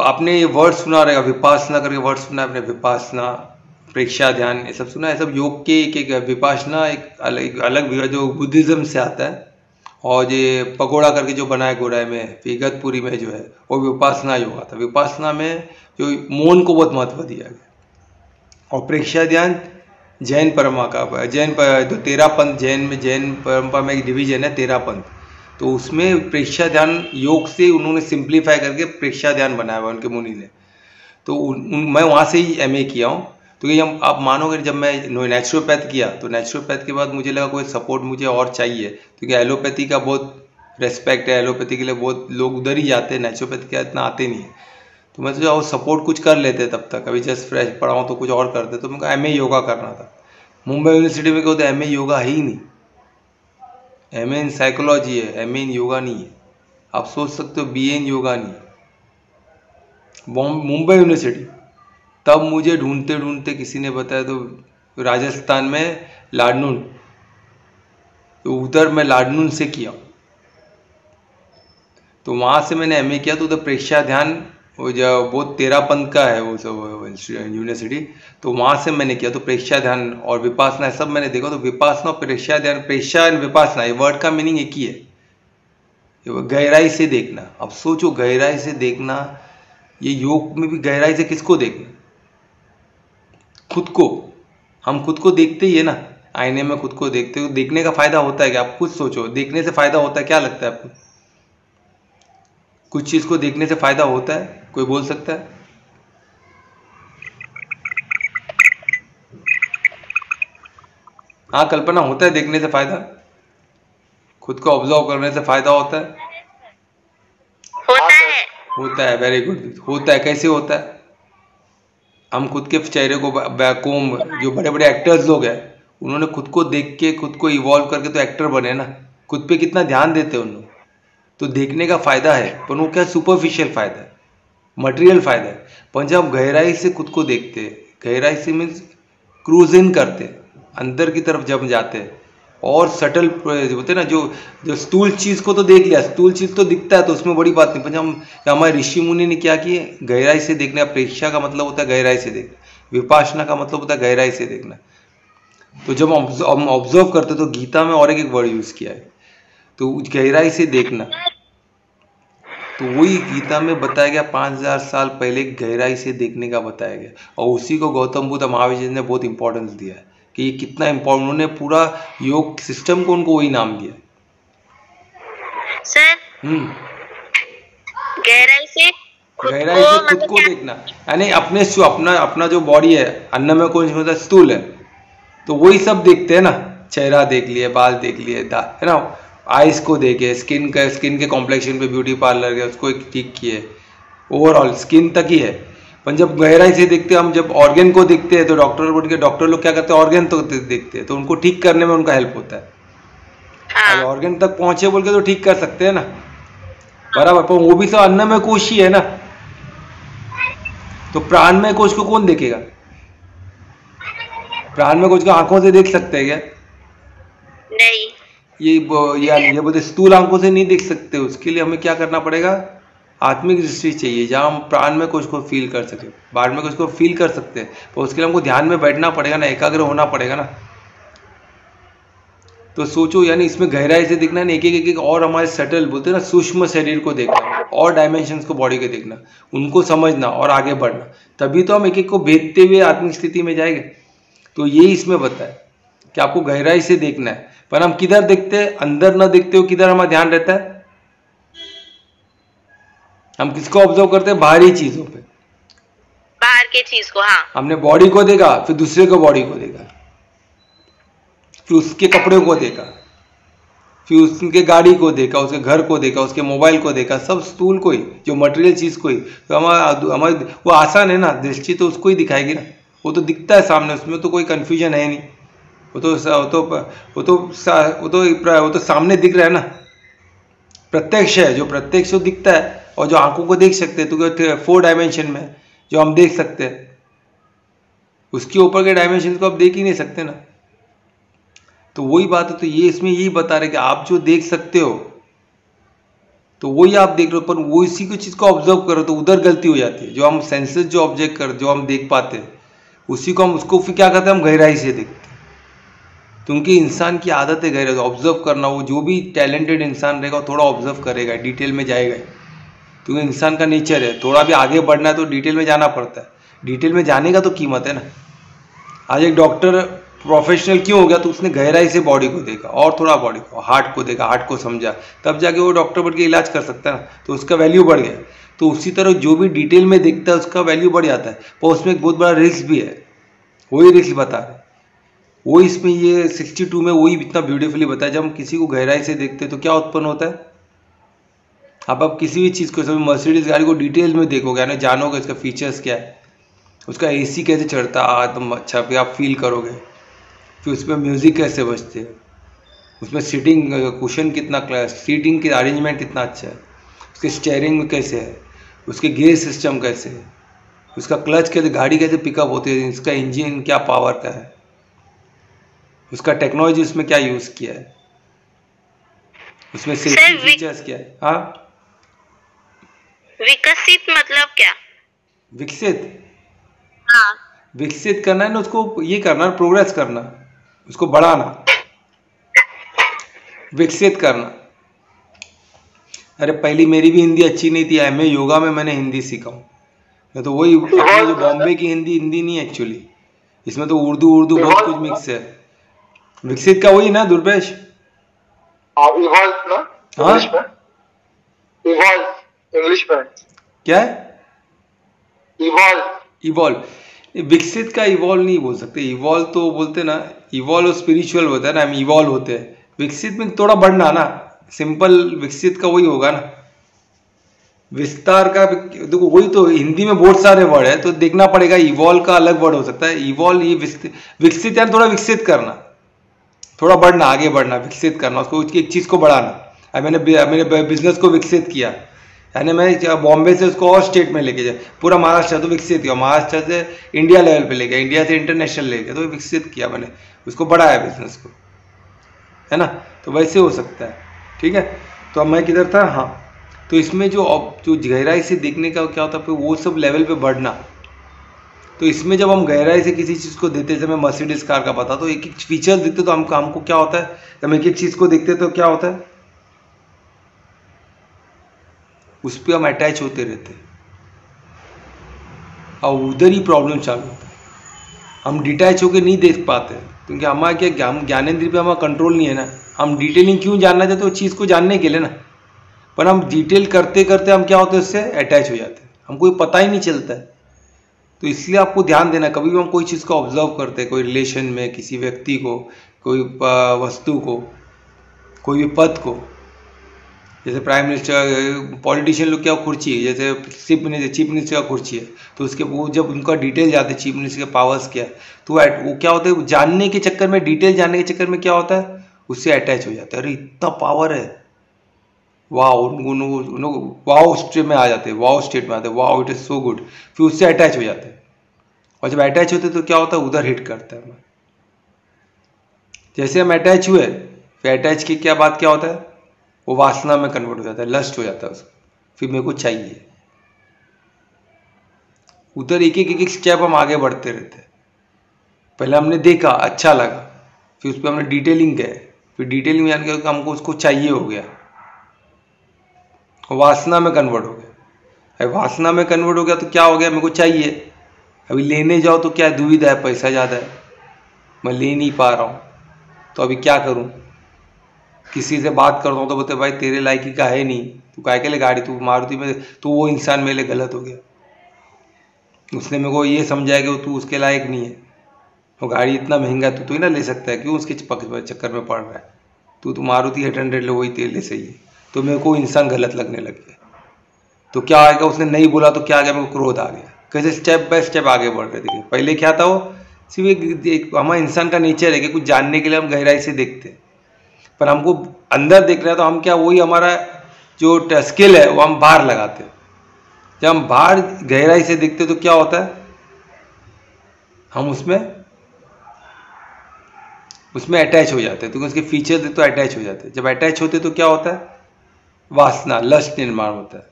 Speaker 1: आपने ये वर्ड सुना रहेगा, विपासना करके वर्ड सुना है आपने, विपासना, प्रेक्षा ध्यान, ये सब सुना है। सब योग के एक विपासना एक अलग जो बुद्धिज्म से आता है। और ये पकोड़ा करके जो बनाया गोराई में, इगतपुरी में जो है, वो विपासना योग आता है। विपासना में जो मौन को बहुत महत्व दिया गया। और प्रेक्षा ध्यान जैन परमा का, जैन तो 13 पंथ, जैन परंपरा में एक डिवीजन है 13 पंथ, तो उसमें प्रेक्षा ध्यान योग से उन्होंने सिंप्लीफाई करके प्रेक्षा ध्यान बनाया हुआ उनके मुनि ने। तो मैं वहाँ से ही एमए किया हूँ। तो ये आप मानोगे, जब मैं नेचुरोपैथ किया, तो नेचुरोपैथ के बाद मुझे लगा कोई सपोर्ट मुझे और चाहिए, क्योंकि एलोपैथी का बहुत रेस्पेक्ट है, एलोपैथी के लिए बहुत लोग उधर ही जाते हैं, नेचुरोपैथी का इतना आते नहीं है। तो मैं सोचा और सपोर्ट कुछ कर लेते तब तक, अभी जस्ट फ्रेश पढ़ा हूँ तो कुछ और करते। तो मेरे एमए योगा करना था। मुंबई यूनिवर्सिटी में क्या होता है, एमए योगा है ही नहीं, एमए इन साइकोलॉजी है, एमए इन योगा नहीं है। आप सोच सकते हो बीए इन योगा नहीं है, मुंबई यूनिवर्सिटी। तब मुझे ढूंढते ढूंढते किसी ने बताया, तो राजस्थान में लाडनून, तो उधर मैं लाडनून से किया, तो वहाँ से मैंने एमए किया। तो उधर प्रेक्षा ध्यान, वो जो बहुत 13 पंथ का है वो सब यूनिवर्सिटी, तो वहाँ से मैंने किया। तो प्रेक्षा ध्यान और विपासना सब मैंने देखा। तो विपासना और प्रेक्षा ध्यान, प्रेक्षा एंड विपासना, ये वर्ड का मीनिंग एक ही है, गहराई से देखना। अब सोचो, गहराई से देखना, ये योग में भी गहराई से किसको देखना, खुद को। हम खुद को देखते ही है ना, आईने में खुद को देखते हो। देखने का फायदा होता है क्या, आप खुद सोचो, देखने से फायदा होता है क्या, लगता है आपको कुछ चीज को देखने से फायदा होता है, कोई बोल सकता है? हाँ, कल्पना, होता है देखने से फायदा? खुद को ऑब्जर्व करने से फायदा होता है?
Speaker 2: होता है।
Speaker 1: होता है, वेरी गुड। होता है, कैसे होता है? हम खुद के चेहरे को बैकहोम, जो बड़े बड़े एक्टर्स लोग हैं, उन्होंने खुद को देख के खुद को इवॉल्व करके तो एक्टर बने ना। खुद पे कितना ध्यान देते हैं उन लोग। तो देखने का फायदा है, पर वो क्या सुपरफिशियल फायदा है, मटेरियल फायदा है। पर जब गहराई से खुद को देखते हैं, गहराई से मीन्स क्रूज इन करते हैं, अंदर की तरफ जब जाते हैं, और सटल होते हैं ना, जो जो स्थूल चीज़ को तो देख लिया, स्थूल चीज़ तो दिखता है तो उसमें बड़ी बात नहीं। पर हम हमारे ऋषि मुनि ने क्या किए, गहराई से देखना। प्रेक्षा का मतलब होता है गहराई से देखना, विपासना का मतलब होता है गहराई से देखना। तो जब हम ऑब्जर्व करते तो गीता में और एक वर्ड यूज़ किया है, तो गहराई से देखना। तो वही गीता में बताया गया, 5000 साल पहले गहराई से देखने का बताया गया, और उसी को गौतम बुद्ध महावीर ने बहुत इंपॉर्टेंस दिया है कि ये कितना इंपॉर्टेंट। उन्होंने पूरा योग सिस्टम को उनको वही नाम दिया।
Speaker 2: सर
Speaker 1: गहराई से खुद को देखना, यानी अपने अपना जो बॉडी है, अन्न में कौन सा स्थूल है, तो वही सब देखते हैं ना। चेहरा देख लिए, बाल देख लिए, है ना, आइस को देखे, स्किन के कॉम्प्लेक्शन पे ब्यूटी पार्लर गए, उसको ठीक किए, ओवरऑल स्किन तक ही है। पर जब गहराई से देखते हैं, हम जब ऑर्गन को देखते हैं, तो डॉक्टर लोग क्या करते हैं, ऑर्गन तो देखते हैं, तो उनको ठीक करने में उनका हेल्प होता है। अब ऑर्गन तक पहुंचे बोल के तो ठीक कर सकते हैं ना, बराबर। पर वो भी सब अन्नमय कोश ही है ना। तो प्राणमय कोश को कौन देखेगा? प्राणमय कोश को आंखों से देख सकते हैं क्या?
Speaker 2: नहीं।
Speaker 1: ये बोलते स्थूल आंखों से नहीं देख सकते। उसके लिए हमें क्या करना पड़ेगा, आत्मिक दृष्टि चाहिए, जहाँ हम प्राण में कुछ को फील कर सके, बाढ़ में कुछ को फील कर सकते हैं। तो उसके लिए हमको ध्यान में बैठना पड़ेगा ना, एकाग्र होना पड़ेगा ना। तो सोचो, यानी इसमें गहराई से देखना है, एक और हमारे सटल बोलते हैं ना, सूक्ष्म शरीर को देखना, और डायमेंशंस को बॉडी के देखना, उनको समझना और आगे बढ़ना। तभी तो हम एक को भेदते हुए आत्मिक स्थिति में जाएंगे। तो यही इसमें बताया कि आपको गहराई से देखना है। पर हम किधर देखते हैं, अंदर न देखते हो, किधर हमारा ध्यान रहता है? हम किसको ऑब्जर्व करते हैं? बाहरी चीजों पे,
Speaker 2: बाहर के चीज को। हाँ,
Speaker 1: हमने बॉडी को देखा, फिर दूसरे को बॉडी को देखा, फिर उसके कपड़े को देखा, फिर उसके गाड़ी को देखा, उसके घर को देखा, उसके मोबाइल को देखा, सब स्थूल को ही, जो मटेरियल चीज को ही। तो हमारी वो आसान है ना, दृष्टि तो उसको ही दिखाएगी ना, वो तो दिखता है सामने, उसमें तो कोई कंफ्यूजन है नहीं। वो तो सामने दिख रहा है ना, प्रत्यक्ष है। जो प्रत्यक्ष तो दिखता है, और जो आंखों को देख सकते हैं, तो 4 डायमेंशन में जो हम देख सकते हैं, उसके ऊपर के डायमेंशन को आप देख ही नहीं सकते ना। तो वही बात है। तो ये इसमें यही बता रहे कि आप जो देख सकते हो, तो वही आप देख रहे हो, पर वो इसी को चीज़ को ऑब्जर्व करो, तो उधर गलती हो जाती है। जो हम सेंसेस जो ऑब्जेक्ट कर, जो हम देख पाते हैं, उसी को हम उसको फिर क्या करते हैं, हम गहराई से देखते हैं। क्योंकि इंसान की आदत है गहराई ऑब्जर्व करना। वो जो भी टैलेंटेड इंसान रहेगा, वो थोड़ा ऑब्जर्व करेगा, डिटेल में जाएगा, क्योंकि इंसान का नेचर है। थोड़ा भी आगे बढ़ना है तो डिटेल में जाना पड़ता है। डिटेल में जाने का तो कीमत है ना। आज एक डॉक्टर प्रोफेशनल क्यों हो गया, तो उसने गहराई से बॉडी को देखा, और थोड़ा बॉडी को, हार्ट को देखा, हार्ट को समझा, तब जाके वो डॉक्टर बन के इलाज कर सकता है ना, तो उसका वैल्यू बढ़ गया। तो उसी तरह जो भी डिटेल में देखता है, उसका वैल्यू बढ़ जाता है। पर उसमें एक बहुत बड़ा रिस्क भी है, वही रिस्क बता रहे। वो इसमें ये 62 में वही इतना ब्यूटीफुली बताया। जब हम किसी को गहराई से देखते हैं तो क्या उत्पन्न होता है। आप किसी भी चीज़ को, सभी मर्सिडीज गाड़ी को डिटेल में देखोगे, यानी जानोगे इसका फीचर्स क्या है, उसका एसी कैसे चढ़ता है एकदम अच्छा, फिर आप फील करोगे। फिर उसमें म्यूज़िक कैसे बजते हैं, उसमें सीटिंग कुशन कितना, सीटिंग की अरेंजमेंट कितना अच्छा है, उसके स्टीयरिंग कैसे है, उसके गियर सिस्टम कैसे है, उसका क्लच कैसे, गाड़ी कैसे पिकअप होती है, इसका इंजन क्या पावर का है, उसका टेक्नोलॉजी उसमें क्या यूज़ किया है, उसमें सेफ्टी फीचर्स क्या है। हाँ,
Speaker 2: विकसित मतलब क्या?
Speaker 1: विकसित,
Speaker 2: हाँ,
Speaker 1: विकसित करना है ना, उसको ये करना, प्रोग्रेस करना, उसको बढ़ाना, विकसित करना। अरे पहली मेरी भी हिंदी अच्छी नहीं थी, मैं योगा में मैंने हिंदी सीखा हूँ। तो वही अपनी जो बॉम्बे की हिंदी नहीं एक्चुअली, इसमें तो उर्दू बहुत कुछ मिक्स है। विकसित का वही ना दुर्पेश?
Speaker 3: इंग्लिश में
Speaker 1: क्या है? इवॉल्व। विकसित का इवॉल्व नहीं बोल सकते। इवॉल्व तो बोलते ना, इवॉल्व स्पिरिचुअल होता है ना, हम इवॉल्व होते हैं, विकसित में थोड़ा बढ़ना ना, सिंपल विकसित का वही होगा ना, विस्तार का देखो वही तो, हिंदी में बहुत सारे वर्ड है तो देखना पड़ेगा, इवॉल्व का अलग वर्ड हो सकता है, इवॉल्व ये विकसित यानी थोड़ा विकसित करना, थोड़ा बढ़ना, आगे बढ़ना, विकसित करना, उसको एक चीज़ को बढ़ाना। अब मैंने बिजनेस को विकसित किया, यानी मैं बॉम्बे से उसको और स्टेट में लेके जाए, पूरा महाराष्ट्र तो विकसित किया, महाराष्ट्र से इंडिया लेवल पे ले गया, इंडिया से इंटरनेशनल ले गया, तो विकसित किया मैंने, उसको बढ़ाया बिजनेस को, है ना। तो वैसे हो सकता है, ठीक है। तो अब मैं किधर था, हाँ, तो इसमें जो गहराई से देखने का क्या होता है, फिर वो सब लेवल पे बढ़ना। तो इसमें जब हम गहराई से किसी चीज़ को देखते, जैसे मैं मर्सिडीज कार का पता, तो एक एक फीचर देखते तो हमको क्या होता है, जब हम एक एक चीज़ को देखते तो क्या होता है, उस पर हम अटैच होते रहते और उधर ही प्रॉब्लम चालू होता है। हम डिटैच होकर नहीं देख पाते, क्योंकि हमारा क्या, हम ज्ञानेंद्रिय पे हमारा कंट्रोल नहीं है ना। हम डिटेलिंग क्यों जानना चाहते, उस चीज़ को जानने के लिए ना, पर हम डिटेल करते करते हम क्या होते हैं, उससे अटैच हो जाते हैं, हमको पता ही नहीं चलता है। तो इसलिए आपको ध्यान देना, कभी भी हम कोई चीज़ को ऑब्जर्व करते हैं, कोई रिलेशन में, किसी व्यक्ति को, कोई वस्तु को, कोई भी पद को, जैसे प्राइम मिनिस्टर, पॉलिटिशियन लोग क्या कुर्सी है, जैसे चीफ मिनिस्टर का कुर्सी है, तो उसके वो जब उनका डिटेल जाते हैं, चीफ मिनिस्टर के पावर्स क्या है, तो वो क्या होता है, जानने के चक्कर में, डिटेल जानने के चक्कर में क्या होता है, उससे अटैच हो जाता है, अरे इतना पावर है, वाओ, वाओ स्टेट में आ जाते हैं, वाओ स्टेट में आते हैं, wow it is so good, फिर उससे अटैच हो जाते हैं। और जब अटैच होते हैं तो क्या होता है, उधर हिट करता है। जैसे हम अटैच हुए, फिर अटैच की क्या बात क्या होता है, वो वासना में कन्वर्ट हो जाता है, लस्ट हो जाता है उसको, फिर मेरे को चाहिए। उधर एक एक स्टेप हम आगे बढ़ते रहते हैं। पहले हमने देखा, अच्छा लगा, फिर उस पर हमने डिटेलिंग गए, फिर डिटेलिंग जान के हमको उसको चाहिए हो गया, वासना में कन्वर्ट हो गया। अब वासना में कन्वर्ट हो गया तो क्या हो गया, मेरे को चाहिए। अभी लेने जाओ तो क्या दुविधा है, पैसा ज़्यादा है, मैं ले नहीं पा रहा हूँ, तो अभी क्या करूँ, किसी से बात करता हूँ तो बोलते भाई तेरे लायकी का है नहीं, तू काय के लिए गाड़ी, तू मारुति में, तो वो इंसान मेरे लिए गलत हो गया, उसने मेरे को ये समझाया कि तू उसके लायक नहीं है, वो गाड़ी इतना महंगा है, तू ही ना ले सकता है, क्यों उसके चक्कर में पड़ रहा है, तू मारुति 800 ले, वही तेल ले सही है। तो मेरे को इंसान गलत लगने लग गया। तो क्या आएगा, उसने नहीं बोला तो क्या आ गया, मेरे को क्रोध आ गया। कैसे स्टेप बाय स्टेप आगे बढ़ रहे थे। पहले क्या था, वो सिर्फ एक हमारा इंसान का नेचर है कि कुछ जानने के लिए हम गहराई से देखते हैं, पर हमको अंदर देख रहे हैं तो हम क्या, वही हमारा जो स्किल है वो हम बाहर लगाते हैं। जब हम बाहर गहराई से देखते तो क्या होता है, हम उसमें अटैच हो जाते हैं, तो उसके फीचर तो अटैच हो जाते हैं। जब अटैच होते तो क्या होता है, वासना, लस्ट निर्माण होता है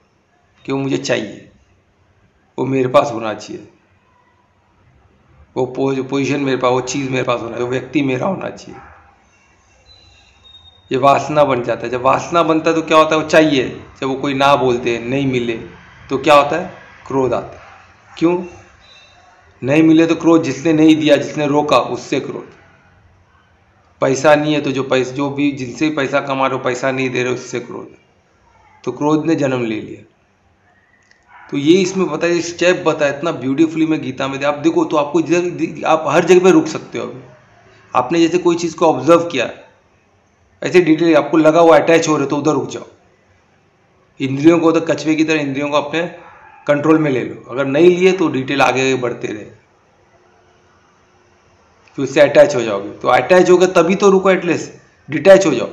Speaker 1: कि वो मुझे चाहिए, वो मेरे पास होना चाहिए, वो पोजीशन मेरे पास, वो चीज़ मेरे पास होना चाहिए, वो व्यक्ति मेरा होना चाहिए। ये वासना बन जाता है। जब वासना बनता है तो क्या होता है, वो चाहिए। जब वो कोई ना बोलते, नहीं मिले तो क्या होता है, क्रोध आता है। क्यों नहीं मिले तो क्रोध, जिसने नहीं दिया, जिसने रोका, उससे क्रोध। पैसा नहीं है तो जो भी जिनसे पैसा कमा रहे हो, पैसा नहीं दे रहे, उससे क्रोध। तो क्रोध ने जन्म ले लिया। तो ये इसमें बताया, स्टेप बताया इतना ब्यूटीफुली में गीता में। आप देखो तो आपको आप हर जगह पे रुक सकते हो। अभी आपने जैसे कोई चीज़ को ऑब्जर्व किया, ऐसे डिटेल आपको लगा वो अटैच हो रहे, तो उधर रुक जाओ। इंद्रियों को तो कछुए की तरह इंद्रियों को अपने कंट्रोल में ले लो। अगर नहीं लिए तो डिटेल आगे बढ़ते रहे, फिर उससे अटैच हो जाओगे। तो अटैच हो गए तभी तो रुको, एटलीस्ट डिटैच हो जाओ,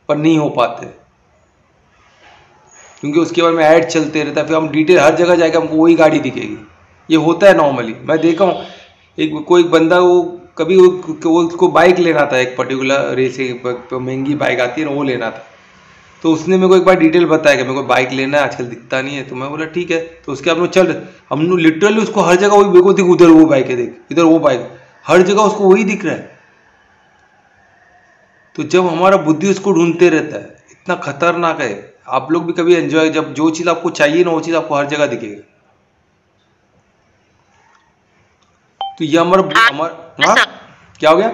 Speaker 1: पर नहीं हो पाते क्योंकि उसके बाद में ऐड चलते रहता है। फिर हम डिटेल हर जगह जाएगा, हमको वही गाड़ी दिखेगी। ये होता है नॉर्मली, मैं देखा हूँ। कोई बंदा वो कभी वो उसको बाइक लेना था, एक पर्टिकुलर रेसिंग महंगी बाइक आती है ना, वो लेना था। तो उसने मेरे को एक बार डिटेल बताया कि मेरे को बाइक लेना है, आजकल दिखता नहीं है। तो मैं बोला ठीक है। तो उसके बाद हम लोग लिटरली उसको हर जगह वही, मेरे को दिख उधर वो बाइक है, देख इधर वो बाइक, हर जगह उसको वही दिख रहा है। तो जब हमारा बुद्धि उसको ढूंढते रहता है, इतना खतरनाक है। आप लोग भी कभी एंजॉय, जब जो चीज़ आपको चाहिए ना, वो चीज़ आपको हर जगह दिखेगा। तो ये हाँ क्या हो गया?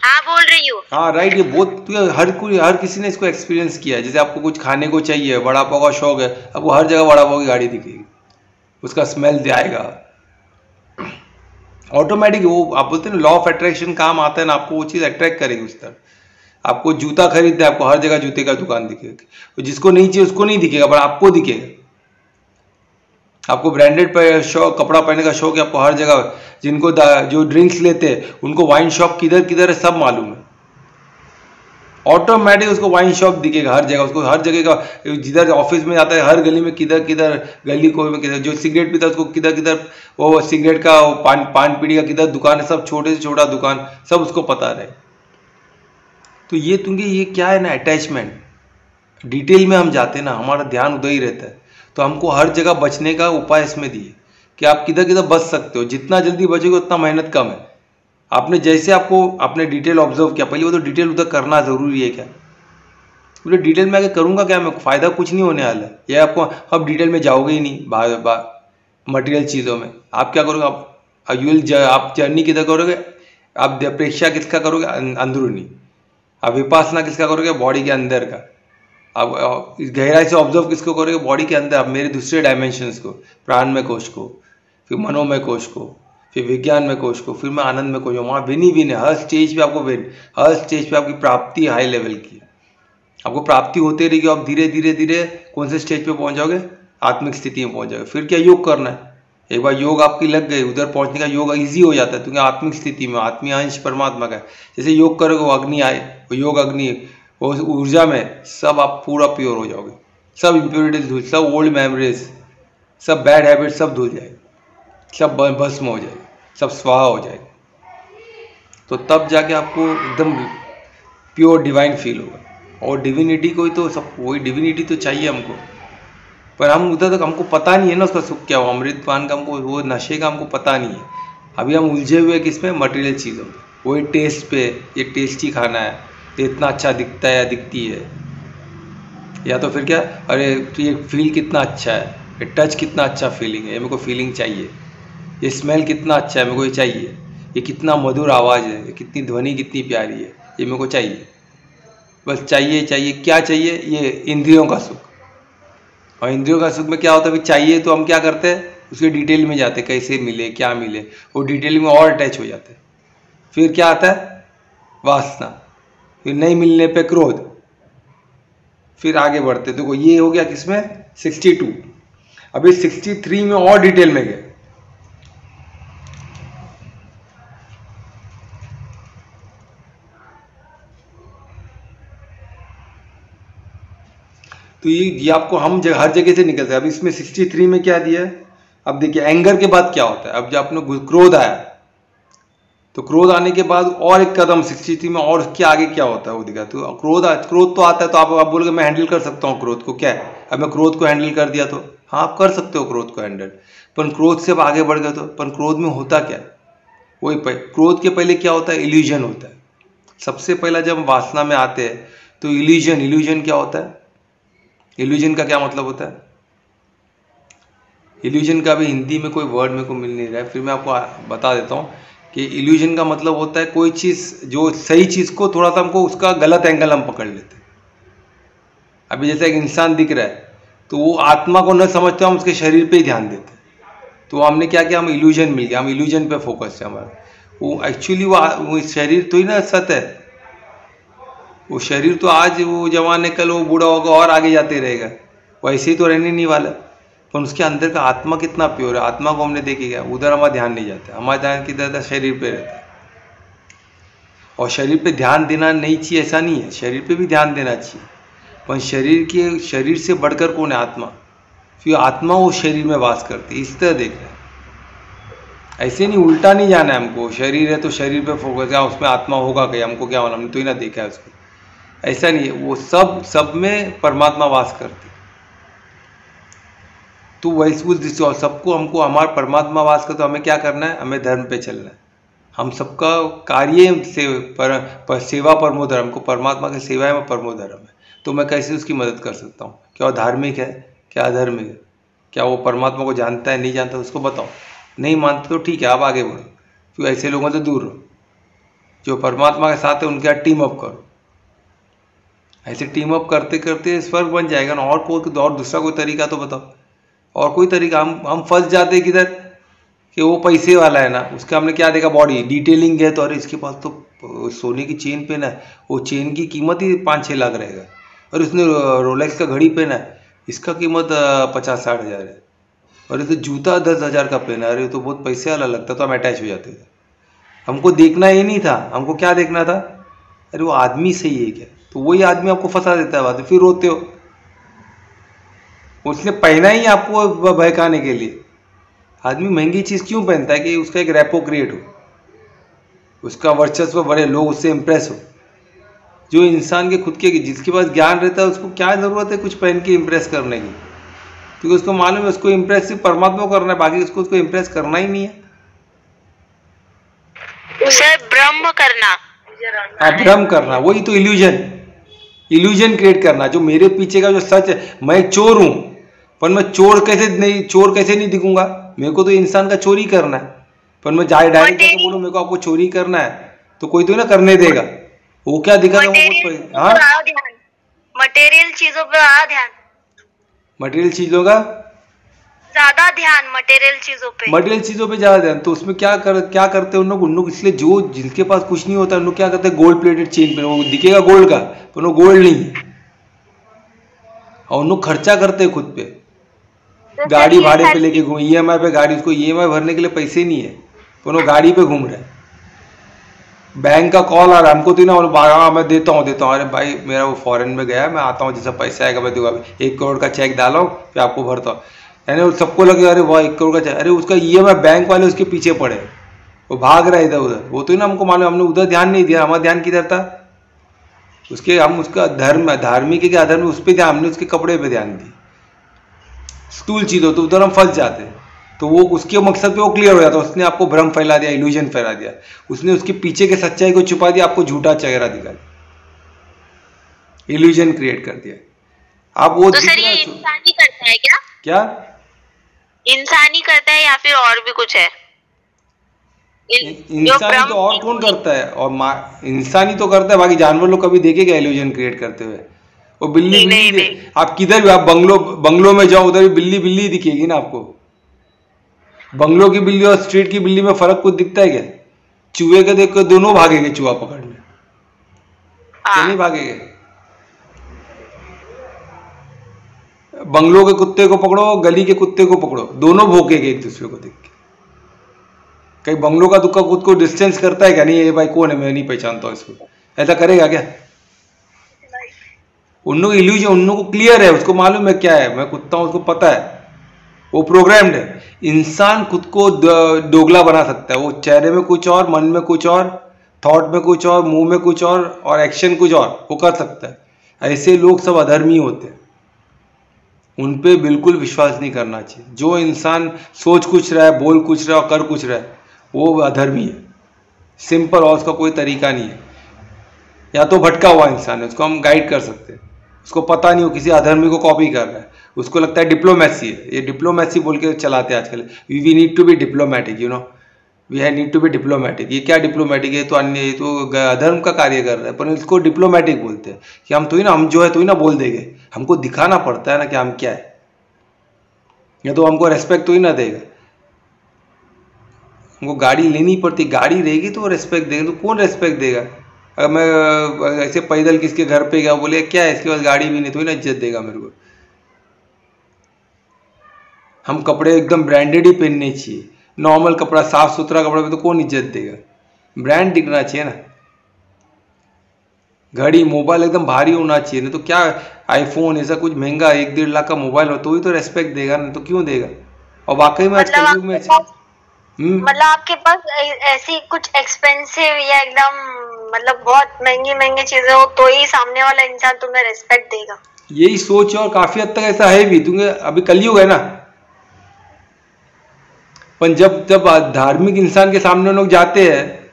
Speaker 2: हाँ बोल रही हूँ।
Speaker 1: हाँ राइट। ये बहुत हर किसी ने इसको एक्सपीरियंस किया है। जैसे आपको कुछ खाने को चाहिए, वड़ा पाव का शौक है, आपको हर जगह वड़ा पाव की गाड़ी दिखेगी, उसका स्मेल आएगा ऑटोमेटिक। वो आप बोलते हैं ना, लॉ ऑफ अट्रैक्शन काम आता है ना, आपको वो चीज़ अट्रैक्ट करेगी उस तरह। आपको जूता खरीदना है, आपको हर जगह जूते का दुकान दिखेगा, तो जिसको नहीं चाहिए उसको नहीं दिखेगा, पर आपको दिखेगा। आपको ब्रांडेड शौक, कपड़ा पहनने का शौक है, आपको हर जगह, जिनको जो ड्रिंक्स लेते हैं उनको वाइन शॉप किधर किधर है सब मालूम है, ऑटोमेटिक उसको वाइन शॉप दिखेगा हर जगह, उसको हर जगह का, जिधर ऑफिस में जाता है हर गली में किधर किधर, गली कोई में किधर, जो सिगरेट पीता है उसको किधर किधर वो सिगरेट का, वो पान पीड़ी का किधर दुकान है, सब छोटे से छोटा दुकान सब उसको पता रहे। तो ये क्योंकि ये क्या है ना, अटैचमेंट, डिटेल में हम जाते ना, हमारा ध्यान उधर ही रहता है। तो हमको हर जगह बचने का उपाय इसमें दिए कि आप किधर किधर बच सकते हो, जितना जल्दी बचोगे उतना मेहनत कम है। आपने जैसे आपने डिटेल ऑब्जर्व किया, पहले वो तो डिटेल उधर करना ज़रूरी है क्या, बोले डिटेल में आगे करूँगा क्या मैं, फ़ायदा कुछ नहीं होने वाला है, या आपको अब डिटेल में जाओगे ही नहीं मटेरियल चीज़ों में, आप क्या करोगे, आप जर्नी किधर करोगे, आप अपेक्षा किसका करोगे, अंदरूनी, आप विपासना किसका करोगे, बॉडी के अंदर का, आप गहराई से ऑब्जर्व किसको करोगे, बॉडी के अंदर, आप मेरे दूसरे डायमेंशंस को, प्राणमय कोश को, फिर मनोमय कोश को, फिर विज्ञान में कोश को, फिर मैं आनंद में कोश हूँ, वहाँ विन ही विन है, हर स्टेज पे आपको विन, हर स्टेज पे आपकी प्राप्ति हाई लेवल की, आपको प्राप्ति होते रहेगी, आप धीरे धीरे धीरे कौन से स्टेज पे पहुँच जाओगे, आत्मिक स्थिति में पहुँच जाओगे। फिर क्या योग करना है, एक बार योग आपकी लग गई, उधर पहुँचने का योग ईजी हो जाता है, क्योंकि आत्मिक स्थिति में आत्मीय अंश परमात्मा का है। जैसे योग करोगे वो अग्नि आए, वो योग अग्नि, वो ऊर्जा में सब आप पूरा प्योर हो जाओगे, सब इम्प्योरिटीज धुल, सब ओल्ड मेमोरीज, सब बैड हैबिट सब धुल जाएगी, सब भस्म हो जाएगी, सब स्वाहा हो जाएगी। तो तब जाके आपको एकदम प्योर डिवाइन फील होगा। और डिविनिटी को ही तो सब, वही डिविनिटी तो चाहिए हमको, पर हम उधर तक हमको पता नहीं है ना उसका सुख क्या हो, अमृतपान का हमको, वो नशे का हमको पता नहीं है। अभी हम उलझे हुए किसमें, मटेरियल चीज़ों में, वही टेस्ट पे, ये टेस्टी खाना है, ये इतना अच्छा दिखता है या दिखती है, या तो फिर क्या, अरे तो ये फील कितना अच्छा है, ये टच कितना अच्छा फीलिंग है, ये मेरे को फीलिंग चाहिए, ये स्मेल कितना अच्छा है मेरे को ये चाहिए, ये कितना मधुर आवाज़ है, ये कितनी ध्वनि कितनी प्यारी है, ये मेरे को चाहिए, बस चाहिए चाहिए। क्या चाहिए, ये इंद्रियों का सुख। और इंद्रियों का सुख में क्या होता है, चाहिए तो हम क्या करते हैं, उसके डिटेल में जाते, कैसे मिले क्या मिले, वो डिटेल में और अटैच हो जाते हैं। फिर क्या आता है, वासना, फिर नहीं मिलने पे क्रोध, फिर आगे बढ़ते। देखो ये हो गया किसमें, 62। अभी 63 में और डिटेल में गए। तो ये आपको हम हर जगह से निकलते हैं। अब इसमें 63 में क्या दिया है, अब देखिए एंगर के बाद क्या होता है। अब जब अपने क्रोध आया, तो क्रोध आने के बाद और एक कदम 63 में, और क्या आगे क्या होता है वो दिखा। तो क्रोध तो आता है, तो आप बोलोगे मैं हैंडल कर सकता हूँ क्रोध को, क्या है, अब मैं क्रोध को हैंडल कर दिया, तो हाँ आप कर सकते हो क्रोध को हैंडल, पर क्रोध से अब आगे बढ़ गए तो, पर क्रोध में होता क्या है, वही क्रोध के पहले क्या होता है, इल्यूजन होता है। सबसे पहला जब वासना में आते हैं तो इल्यूजन क्या होता है, इल्यूजन का क्या मतलब होता है, इल्यूजन का भी हिंदी में कोई वर्ड मेरे को मिल नहीं रहा है, फिर मैं आपको बता देता हूँ कि इल्यूजन का मतलब होता है कोई चीज़, जो सही चीज़ को थोड़ा सा हमको उसका गलत एंगल हम पकड़ लेते हैं। अभी जैसे एक इंसान दिख रहा है, तो वो आत्मा को न समझते हम उसके शरीर पे ही ध्यान देते हैं, तो हमने क्या किया, हम इल्यूजन मिल गया, हम इल्यूजन पे फोकस है हमारा। वो एक्चुअली वो शरीर तो ही ना सत्य है, वो शरीर तो आज वो जवान है, कल वो बूढ़ा होगा और आगे जाते रहेगा, वैसे ही तो रहने नहीं वाला। पर उसके अंदर का आत्मा कितना प्योर है, आत्मा को हमने देखेगा, उधर हमारा ध्यान नहीं जाता, हमारा ध्यान किधर शरीर पे रहता है। और शरीर पे ध्यान देना नहीं चाहिए ऐसा नहीं है, शरीर पे भी ध्यान देना चाहिए, पर शरीर से बढ़कर कौन है, आत्मा। फिर आत्मा वो शरीर में वास करती है, इस तरह देखना है, ऐसे नहीं, उल्टा नहीं जाना है हमको। शरीर है तो शरीर पे फोकस है, उसमें आत्मा होगा क्या, हमको क्या होना, हमने तो ही ना देखा है उसको, ऐसा नहीं है। वो सब में परमात्मा वास करती, तो वैसे उस दृष्टि, और सबको हमको हमारा परमात्मा वास कर, तो हमें क्या करना है, हमें धर्म पे चलना है। हम सबका कार्य सेवा परमो धर्म, हमको परमात्मा की सेवा में परमो धर्म है। तो मैं कैसे उसकी मदद कर सकता हूँ, क्या वो धार्मिक है, क्या अधार्मिक है, क्या वो परमात्मा को जानता है नहीं जानता, उसको बताओ। नहीं मानते तो ठीक है, आप आगे बढ़ो, तो ऐसे लोगों से दूर रहो। जो परमात्मा के साथ है उनके साथ टीम अप करो, ऐसे टीम अप करते करते स्वर्ग बन जाएगा ना। और दूसरा कोई तरीका तो बताओ, और कोई तरीका। हम फंस जाते हैं किधर, कि वो पैसे वाला है ना, उसका हमने क्या देखा, बॉडी डिटेलिंग है, तो अरे इसके पास तो सोने की चेन पहना है, वो चेन की कीमत ही 5-6 लाख रहेगा। और उसने रोलेक्स का घड़ी पहना है, इसका कीमत 50-60 हज़ार है। और इसे जूता 10,000 का पहना है, अरे तो बहुत पैसे वाला लगता, तो हम अटैच हो जाते थे। हमको देखना ये नहीं था, हमको क्या देखना था, अरे वो आदमी सही है क्या। तो वही आदमी आपको फंसा देता है बाद में, फिर रोते हो। उसने पहना ही आपको बहकाने के लिए। आदमी महंगी चीज़ क्यों पहनता है कि उसका एक रेपो क्रिएट हो, उसका वर्चस्व बढ़े, लोग उससे इम्प्रेस हो। जो इंसान के खुद के, जिसके पास ज्ञान रहता है, उसको क्या ज़रूरत है कुछ पहन के इम्प्रेस करने की, क्योंकि उसको मालूम है उसको इम्प्रेस सिर्फ परमात्मा को करना है, बाकी उसको इम्प्रेस करना ही नहीं है।
Speaker 2: उसे ब्रह्म करना।
Speaker 1: हाँ, भ्रम करना, वही तो इल्यूजन क्रिएट करना। जो मेरे पीछे का जो सच है, मैं चोर हूँ, पर मैं चोर कैसे नहीं दिखूंगा। मेरे को तो इंसान का चोरी करना है, पर मैं डायरेक्ट जाके बोलूँ मेरे को आपको चोरी करना है, तो कोई तो ना करने देगा। वो क्या दिखाएगा, हाँ,
Speaker 2: मटेरियल चीजों पे आ ध्यान,
Speaker 1: मटेरियल चीजों का
Speaker 2: ज्यादा ध्यान, मटेरियल चीजों पे
Speaker 1: ज्यादा ध्यान। तो उसमें क्या करते हैं उन लोग, इसलिए जो जिनके पास कुछ नहीं होता, उन लोग क्या करते हैं, गोल्ड प्लेटेड चेन पे, वो दिखेगा गोल्ड का, पर वो गोल्ड नहीं है। और उन लोग खर्चा करते हैं खुद पे, गाड़ी भाड़े पे लेके घूम, EMI पे गाड़ी, उसको EMI भरने के लिए पैसे नहीं है, पर वो गाड़ी पे घूम रहे हैं। बैंक का कॉल आ रहा है हमको, तो ना मैं देता हूँ, अरे भाई मेरा वो फॉरेन में गया, मैं आता हूँ, जैसा पैसा आएगा मैं दूंगा, 1 करोड़ का चेक डालो, फिर आपको भरता हूँ। यानी सबको लगे अरे वाह 1 करोड़ का चेक, अरे उसका EMI बैंक वाले उसके पीछे पड़े, वो भाग रहा है इधर उधर। वो तो ना हमको मालूम, हमने उधर ध्यान नहीं दिया, हमारा ध्यान किधर था, हम उसका धर्म, धार्मिक है कि अधर्म, उस पर ध्यान, हमने उसके कपड़े पे ध्यान दी, स्थूल चीज़ हो तो उधर हम फंस जाते हैं। तो वो उसके मकसद पे वो क्लियर हो जाता है, उसने आपको भ्रम फैला दिया, इल्यूजन फैला दिया, उसने उसके पीछे के सच्चाई को छुपा दिया, आपको झूठा चेहरा दिखा दिया, इल्यूजन क्रिएट कर दिया। आप वो
Speaker 2: तो सर ये इंसान ही करता है क्या इंसान ही करता है या फिर और भी कुछ है?
Speaker 1: इंसान ही तो और कौन करता है, और इंसान ही तो करता है, बाकी जानवर लोग कभी देखेगा इल्यूजन क्रिएट करते हुए? वो बिल्ली आप किधर भी, आप बंगलों में जाओ, उधर भी बिल्ली दिखेगी ना आपको। बंगलों की बिल्ली और स्ट्रीट की बिल्ली में फर्क कुछ दिखता है क्या? चूहे के देख कर दोनों भागेंगे चूहा पकड़ने, तो नहीं भागेंगे। बंगलों के कुत्ते को पकड़ो, गली के कुत्ते को पकड़ो, दोनों भौंकेंगे एक दूसरे को देख के। कहीं बंगलों का दुक्का खुद को डिस्टेंस करता है क्या? नहीं, ये भाई कौन है, मैं नहीं पहचानता इसको, ऐसा करेगा क्या? उन लोग इल्यूजन, उन लोगों को क्लियर है, उसको मालूम है क्या है, मैं कुत्ता हूं, उसको पता है, वो प्रोग्राम्ड है। इंसान खुद को दोगला बना सकता है, वो चेहरे में कुछ और, मन में कुछ और, थॉट में कुछ और, मुंह में कुछ और एक्शन कुछ और, वो कर सकता है। ऐसे लोग सब अधर्मी होते हैं, उन पे बिल्कुल विश्वास नहीं करना चाहिए। जो इंसान सोच कुछ रहा है, बोल कुछ रहा है और कर कुछ रहा है, वो अधर्मी है, सिंपल, और उसका कोई तरीका नहीं है। या तो भटका हुआ इंसान है, उसको हम गाइड कर सकते हैं, उसको पता नहीं हो किसी अधर्मी को कॉपी कर रहा है, उसको लगता है डिप्लोमेसी है, ये डिप्लोमेसी बोल के चलाते हैं आजकल। We need to be diplomatic, you know, we need to be diplomatic. ये क्या डिप्लोमेटिक है? तो अन्य, ये तो अधर्म का कार्य कर रहा है, पर इसको डिप्लोमेटिक बोलते हैं कि हम तो ही ना, हम जो है तो ही ना बोल देंगे, हमको दिखाना पड़ता है ना कि हम क्या है, या तो हमको रेस्पेक्ट तो ही ना देगा। हमको गाड़ी लेनी पड़ती, गाड़ी रहेगी तो रेस्पेक्ट देगा, तो कौन रेस्पेक्ट देगा? अगर मैं ऐसे पैदल किसके घर पे गया, बोले क्या है इसके पास गाड़ी भी नहीं, तो ही ना इज्जत देगा मेरे को। हम कपड़े एकदम ब्रांडेड ही पहनने चाहिए, नॉर्मल कपड़ा, साफ सुथरा कपड़ा में तो कौन इज्जत देगा? ब्रांड दिखना चाहिए ना। घड़ी, मोबाइल एकदम भारी होना चाहिए, नहीं तो क्या, आईफोन ऐसा कुछ महंगा 1-1.5 लाख का मोबाइल हो तो ही तो रेस्पेक्ट देगा ना, तो क्यों देगा? और वाकई में आजकल युग में
Speaker 2: मतलब आपके पास ऐसी कुछ एक्सपेंसिव या एकदम मतलब बहुत महंगी चीजें हो तो ही सामने वाला इंसान तुम्हें रेस्पेक्ट देगा,
Speaker 1: यही सोच है। और काफी हद तक ऐसा है भी, तुम्हें अभी कलयुग है ना, पर जब धार्मिक इंसान के सामने लोग जाते हैं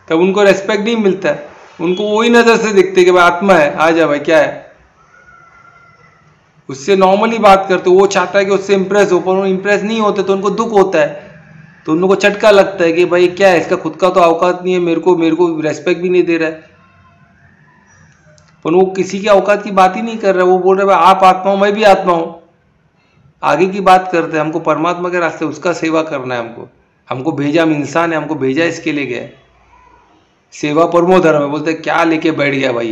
Speaker 1: तब उनको रेस्पेक्ट नहीं मिलता है, उनको वही नजर से देखते कि भाई आत्मा है, आ जा भाई क्या है, उससे नॉर्मली बात करते। वो चाहता है कि उससे इंप्रेस हो, पर वो इंप्रेस नहीं होते तो उनको दुख होता है, तो उन लोगों को झटका लगता है कि भाई क्या है, इसका खुद का तो औकात नहीं है, मेरे को रेस्पेक्ट भी नहीं दे रहा है। पर वो किसी की औकात की बात ही नहीं कर रहा है, वो बोल रहा है भाई आप आत्मा हो, मैं भी आत्मा हूं, आगे की बात करते हैं। हमको परमात्मा के रास्ते उसका सेवा करना है, हमको भेजा, हम इंसान है, हमको भेजा इसके लिए गया, सेवा परमो धर्म है। बोलते क्या लेके बैठ गया भाई,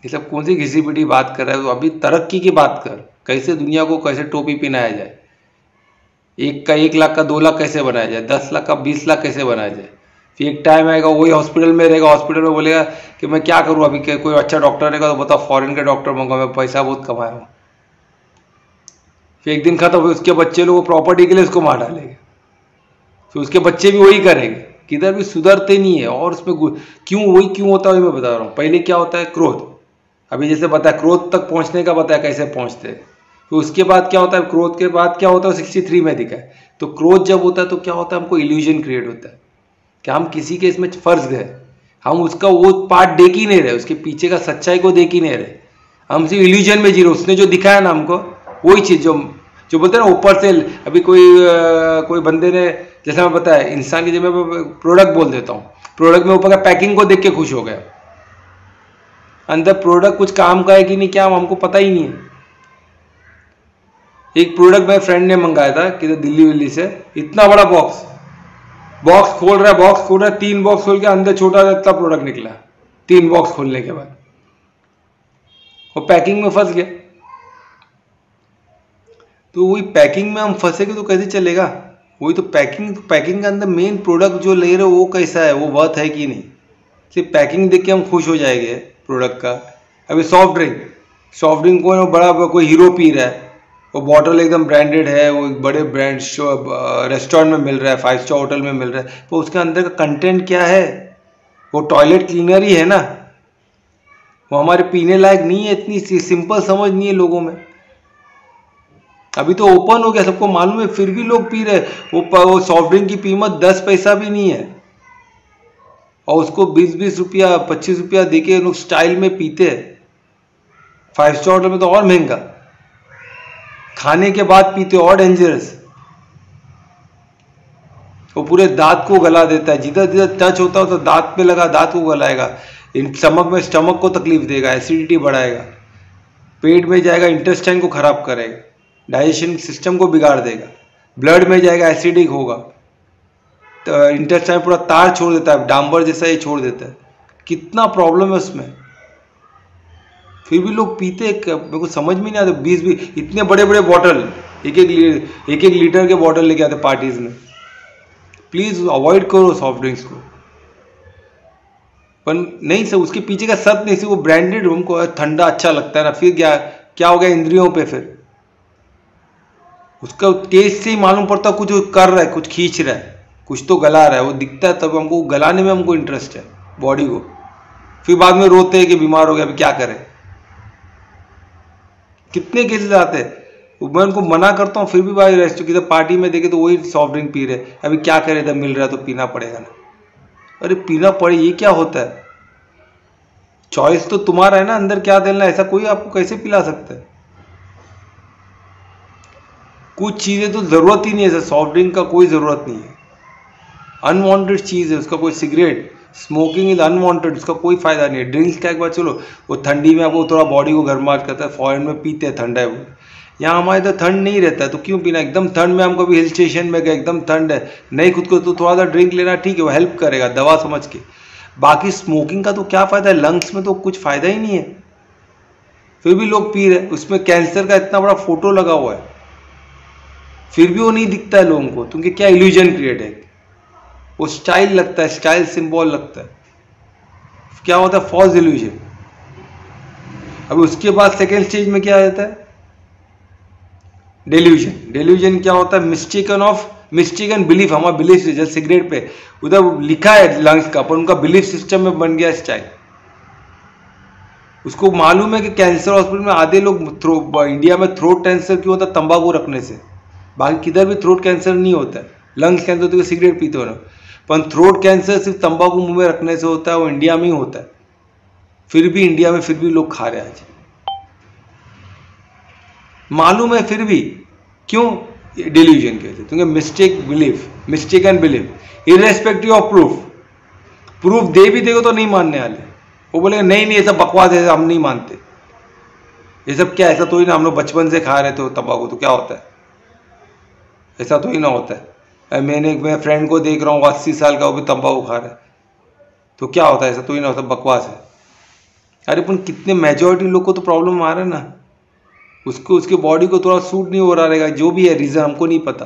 Speaker 1: ये सब कौन सी घिसी पिटी बात कर रहा है। तो अभी तरक्की की बात कर, कैसे दुनिया को कैसे टोपी पहनाया जाए, 1 लाख का 2 लाख कैसे बनाया जाए, 10 लाख का 20 लाख कैसे बनाया जाए। फिर एक टाइम आएगा वही हॉस्पिटल में रहेगा, हॉस्पिटल में बोलेगा कि मैं क्या करूँ अभी, कोई अच्छा डॉक्टर रहेगा तो बताओ फॉरेन के डॉक्टर मंगा, मैं पैसा बहुत कमाया हूँ। फिर एक दिन खत्म हुए, उसके बच्चे लोग प्रॉपर्टी के लिए उसको मार डालेंगे, फिर उसके बच्चे भी वही करेंगे, किधर भी सुधरते नहीं है। और उसमें क्यों होता है मैं बता रहा हूँ। पहले क्या होता है, क्रोध। अभी जैसे बताया क्रोध तक पहुँचने का बताया कैसे पहुँचते हैं। तो उसके बाद क्या होता है, क्रोध के बाद क्या होता है 63 में दिखा है। तो क्रोध जब होता है तो क्या होता है, हमको इल्यूजन क्रिएट होता है कि हम किसी के इसमें फंस गए, हम उसका वो पार्ट देख ही नहीं रहे, उसके पीछे का सच्चाई को देख ही नहीं रहे, हम सिर्फ इल्यूजन में जी रहे। उसने जो दिखाया ना हमको वही चीज़ जो बोलते हैं ना ऊपर से। अभी कोई बंदे ने, जैसे मैं बताया इंसान की, जब मैं प्रोडक्ट बोल देता हूँ, प्रोडक्ट में ऊपर का पैकिंग को देख के खुश हो गया, अंदर प्रोडक्ट कुछ काम का है कि नहीं क्या हमको पता ही नहीं है। एक प्रोडक्ट मेरे फ्रेंड ने मंगाया था कि दिल्ली से, इतना बड़ा बॉक्स खोल रहा है 3 बॉक्स खोल के अंदर छोटा इतना प्रोडक्ट निकला 3 बॉक्स खोलने के बाद, वो पैकिंग में फंस गया। तो वही पैकिंग में हम फंसेंगे तो कैसे चलेगा। वही तो पैकिंग के अंदर मेन प्रोडक्ट जो ले रहे हो वो कैसा है, वो वर्थ है कि नहीं। सिर्फ पैकिंग देख के हम खुश हो जाएंगे प्रोडक्ट का। अभी सॉफ्ट ड्रिंक को बड़ा कोई हीरो पी रहा है, वो बॉटल एकदम ब्रांडेड है, वो एक बड़े ब्रांड रेस्टोरेंट में मिल रहा है, 5 स्टार होटल में मिल रहा है, तो उसके अंदर का कंटेंट क्या है, वो टॉयलेट क्लीनर ही है ना, वो हमारे पीने लायक नहीं है। इतनी सिंपल समझ नहीं है लोगों में। अभी तो ओपन हो गया, सबको मालूम है, फिर भी लोग पी रहे। वो सॉफ्ट ड्रिंक की कीमत 10 पैसा भी नहीं है और उसको 20-20 रुपया 25 रुपया देके लोग स्टाइल में पीते हैं। 5 स्टार होटल में तो और महंगा, खाने के बाद पीते और डेंजरस। वो पूरे दांत को गला देता है, जिधर टच होता है तो दांत पे लगा, दांत को गलाएगा, स्टमक को तकलीफ देगा, एसिडिटी बढ़ाएगा, पेट में जाएगा, इंटेस्टाइन को खराब करेगा, डाइजेशन सिस्टम को बिगाड़ देगा, ब्लड में जाएगा, एसिडिक होगा, तो इंटेस्टाइन पूरा तार छोड़ देता है, डांबर जैसा ये छोड़ देता है। कितना प्रॉब्लम है उसमें, फिर भी लोग पीते। मेरे को समझ में नहीं आता, 20 इतने बड़े बड़े बॉटल, एक लीटर के बॉटल लेके आते पार्टीज में। प्लीज अवॉइड करो सॉफ्ट ड्रिंक्स को। पर नहीं सर, उसके पीछे का सत्य नहीं, सिर्फ वो ब्रांडेड हमको ठंडा अच्छा लगता है ना, फिर क्या हो गया इंद्रियों पे, फिर उसका टेस्ट से ही मालूम पड़ता कुछ कर रहा है, कुछ खींच रहा है, कुछ तो गला रहा है, वो दिखता है, तब हमको गलाने में हमको इंटरेस्ट है बॉडी को। फिर बाद में रोते हैं कि बीमार हो गया, अभी क्या करें। कितने केसेस आते हैं, मैं उनको मना करता हूँ फिर भी भाई रेस्ट किधर पार्टी में देखे तो वही सॉफ्ट ड्रिंक पी रहे, अभी क्या करें, इधर मिल रहा है तो पीना पड़ेगा ना। अरे पीना पड़े ये क्या होता है, चॉइस तो तुम्हारा है ना, अंदर क्या देना, ऐसा कोई आपको कैसे पिला सकता है। कुछ चीजें तो जरूरत ही नहीं है, सॉफ्ट ड्रिंक का कोई जरूरत नहीं है, अनवांटेड चीज है, उसका कोई सिगरेट स्मोकिंग इज अनवांटेड, उसका कोई फायदा नहीं है। ड्रिंक्स का एक बार चलो, वो ठंडी में आपको थोड़ा बॉडी को गर्माहट करता है, फॉरेन में पीते हैं ठंडा है वो, यहाँ हमारे इधर ठंड नहीं रहता है तो क्यों पीना। एकदम ठंड में हम कभी हिल स्टेशन में गए, एकदम ठंड है, नहीं खुद को तो थोड़ा सा ड्रिंक लेना ठीक है, वो हेल्प करेगा दवा समझ के। बाकी स्मोकिंग का तो क्या फ़ायदा है, लंग्स में तो कुछ फ़ायदा ही नहीं है, फिर भी लोग पी रहे। उसमें कैंसर का इतना बड़ा फोटो लगा हुआ है, फिर भी वो नहीं दिखता है लोगों को, क्योंकि क्या इल्यूजन क्रिएट है, वो स्टाइल लगता है, स्टाइल सिंबल लगता है, क्या होता है फॉल्स इल्यूजन। अब उसके बाद सेकेंड स्टेज में क्या रहता है, डेल्यूजन। डेल्यूजन क्या होता है, मिस्टेकन बिलीफ, हमारा बिलीफ जैसे सिगरेट पे उधर लिखा है लंग्स का, पर उनका बिलीफ सिस्टम में बन गया स्टाइल। उसको मालूम है कि कैंसर हॉस्पिटल में आधे लोग इंडिया में थ्रोट कैंसर क्यों होता है, तंबाकू रखने से, बाकी किधर भी थ्रोट कैंसर नहीं होता है। लंग्स कैंसर तो सिगरेट पीते हो ना, पर थ्रोट कैंसर सिर्फ तंबाकू मुंह में रखने से होता है, वो इंडिया में ही होता है। फिर भी इंडिया में फिर भी लोग खा रहे हैं आज, मालूम है फिर भी, क्यों, डिल्यूजन कहते हैं, क्योंकि mistaken belief, irrespective of proof दे भी देगा तो नहीं मानने वाले, वो बोलेंगे नहीं ये सब बकवास है, हम नहीं मानते, ये सब क्या, ऐसा तो ही ना, हम लोग बचपन से खा रहे थे तंबाकू, तो क्या होता है, ऐसा तो ही ना होता है। मेरे फ्रेंड को देख रहा हूँ 80 साल का, वो भी तंबाकू खा रहा है, तो क्या होता है, ऐसा तो ही ना होता, बकवास है। अरे पण कितने मेजॉरिटी लोग को तो प्रॉब्लम आ रहा है ना, उसको उसके बॉडी को थोड़ा सूट नहीं हो रहा रहेगा, जो भी है रीज़न हमको नहीं पता।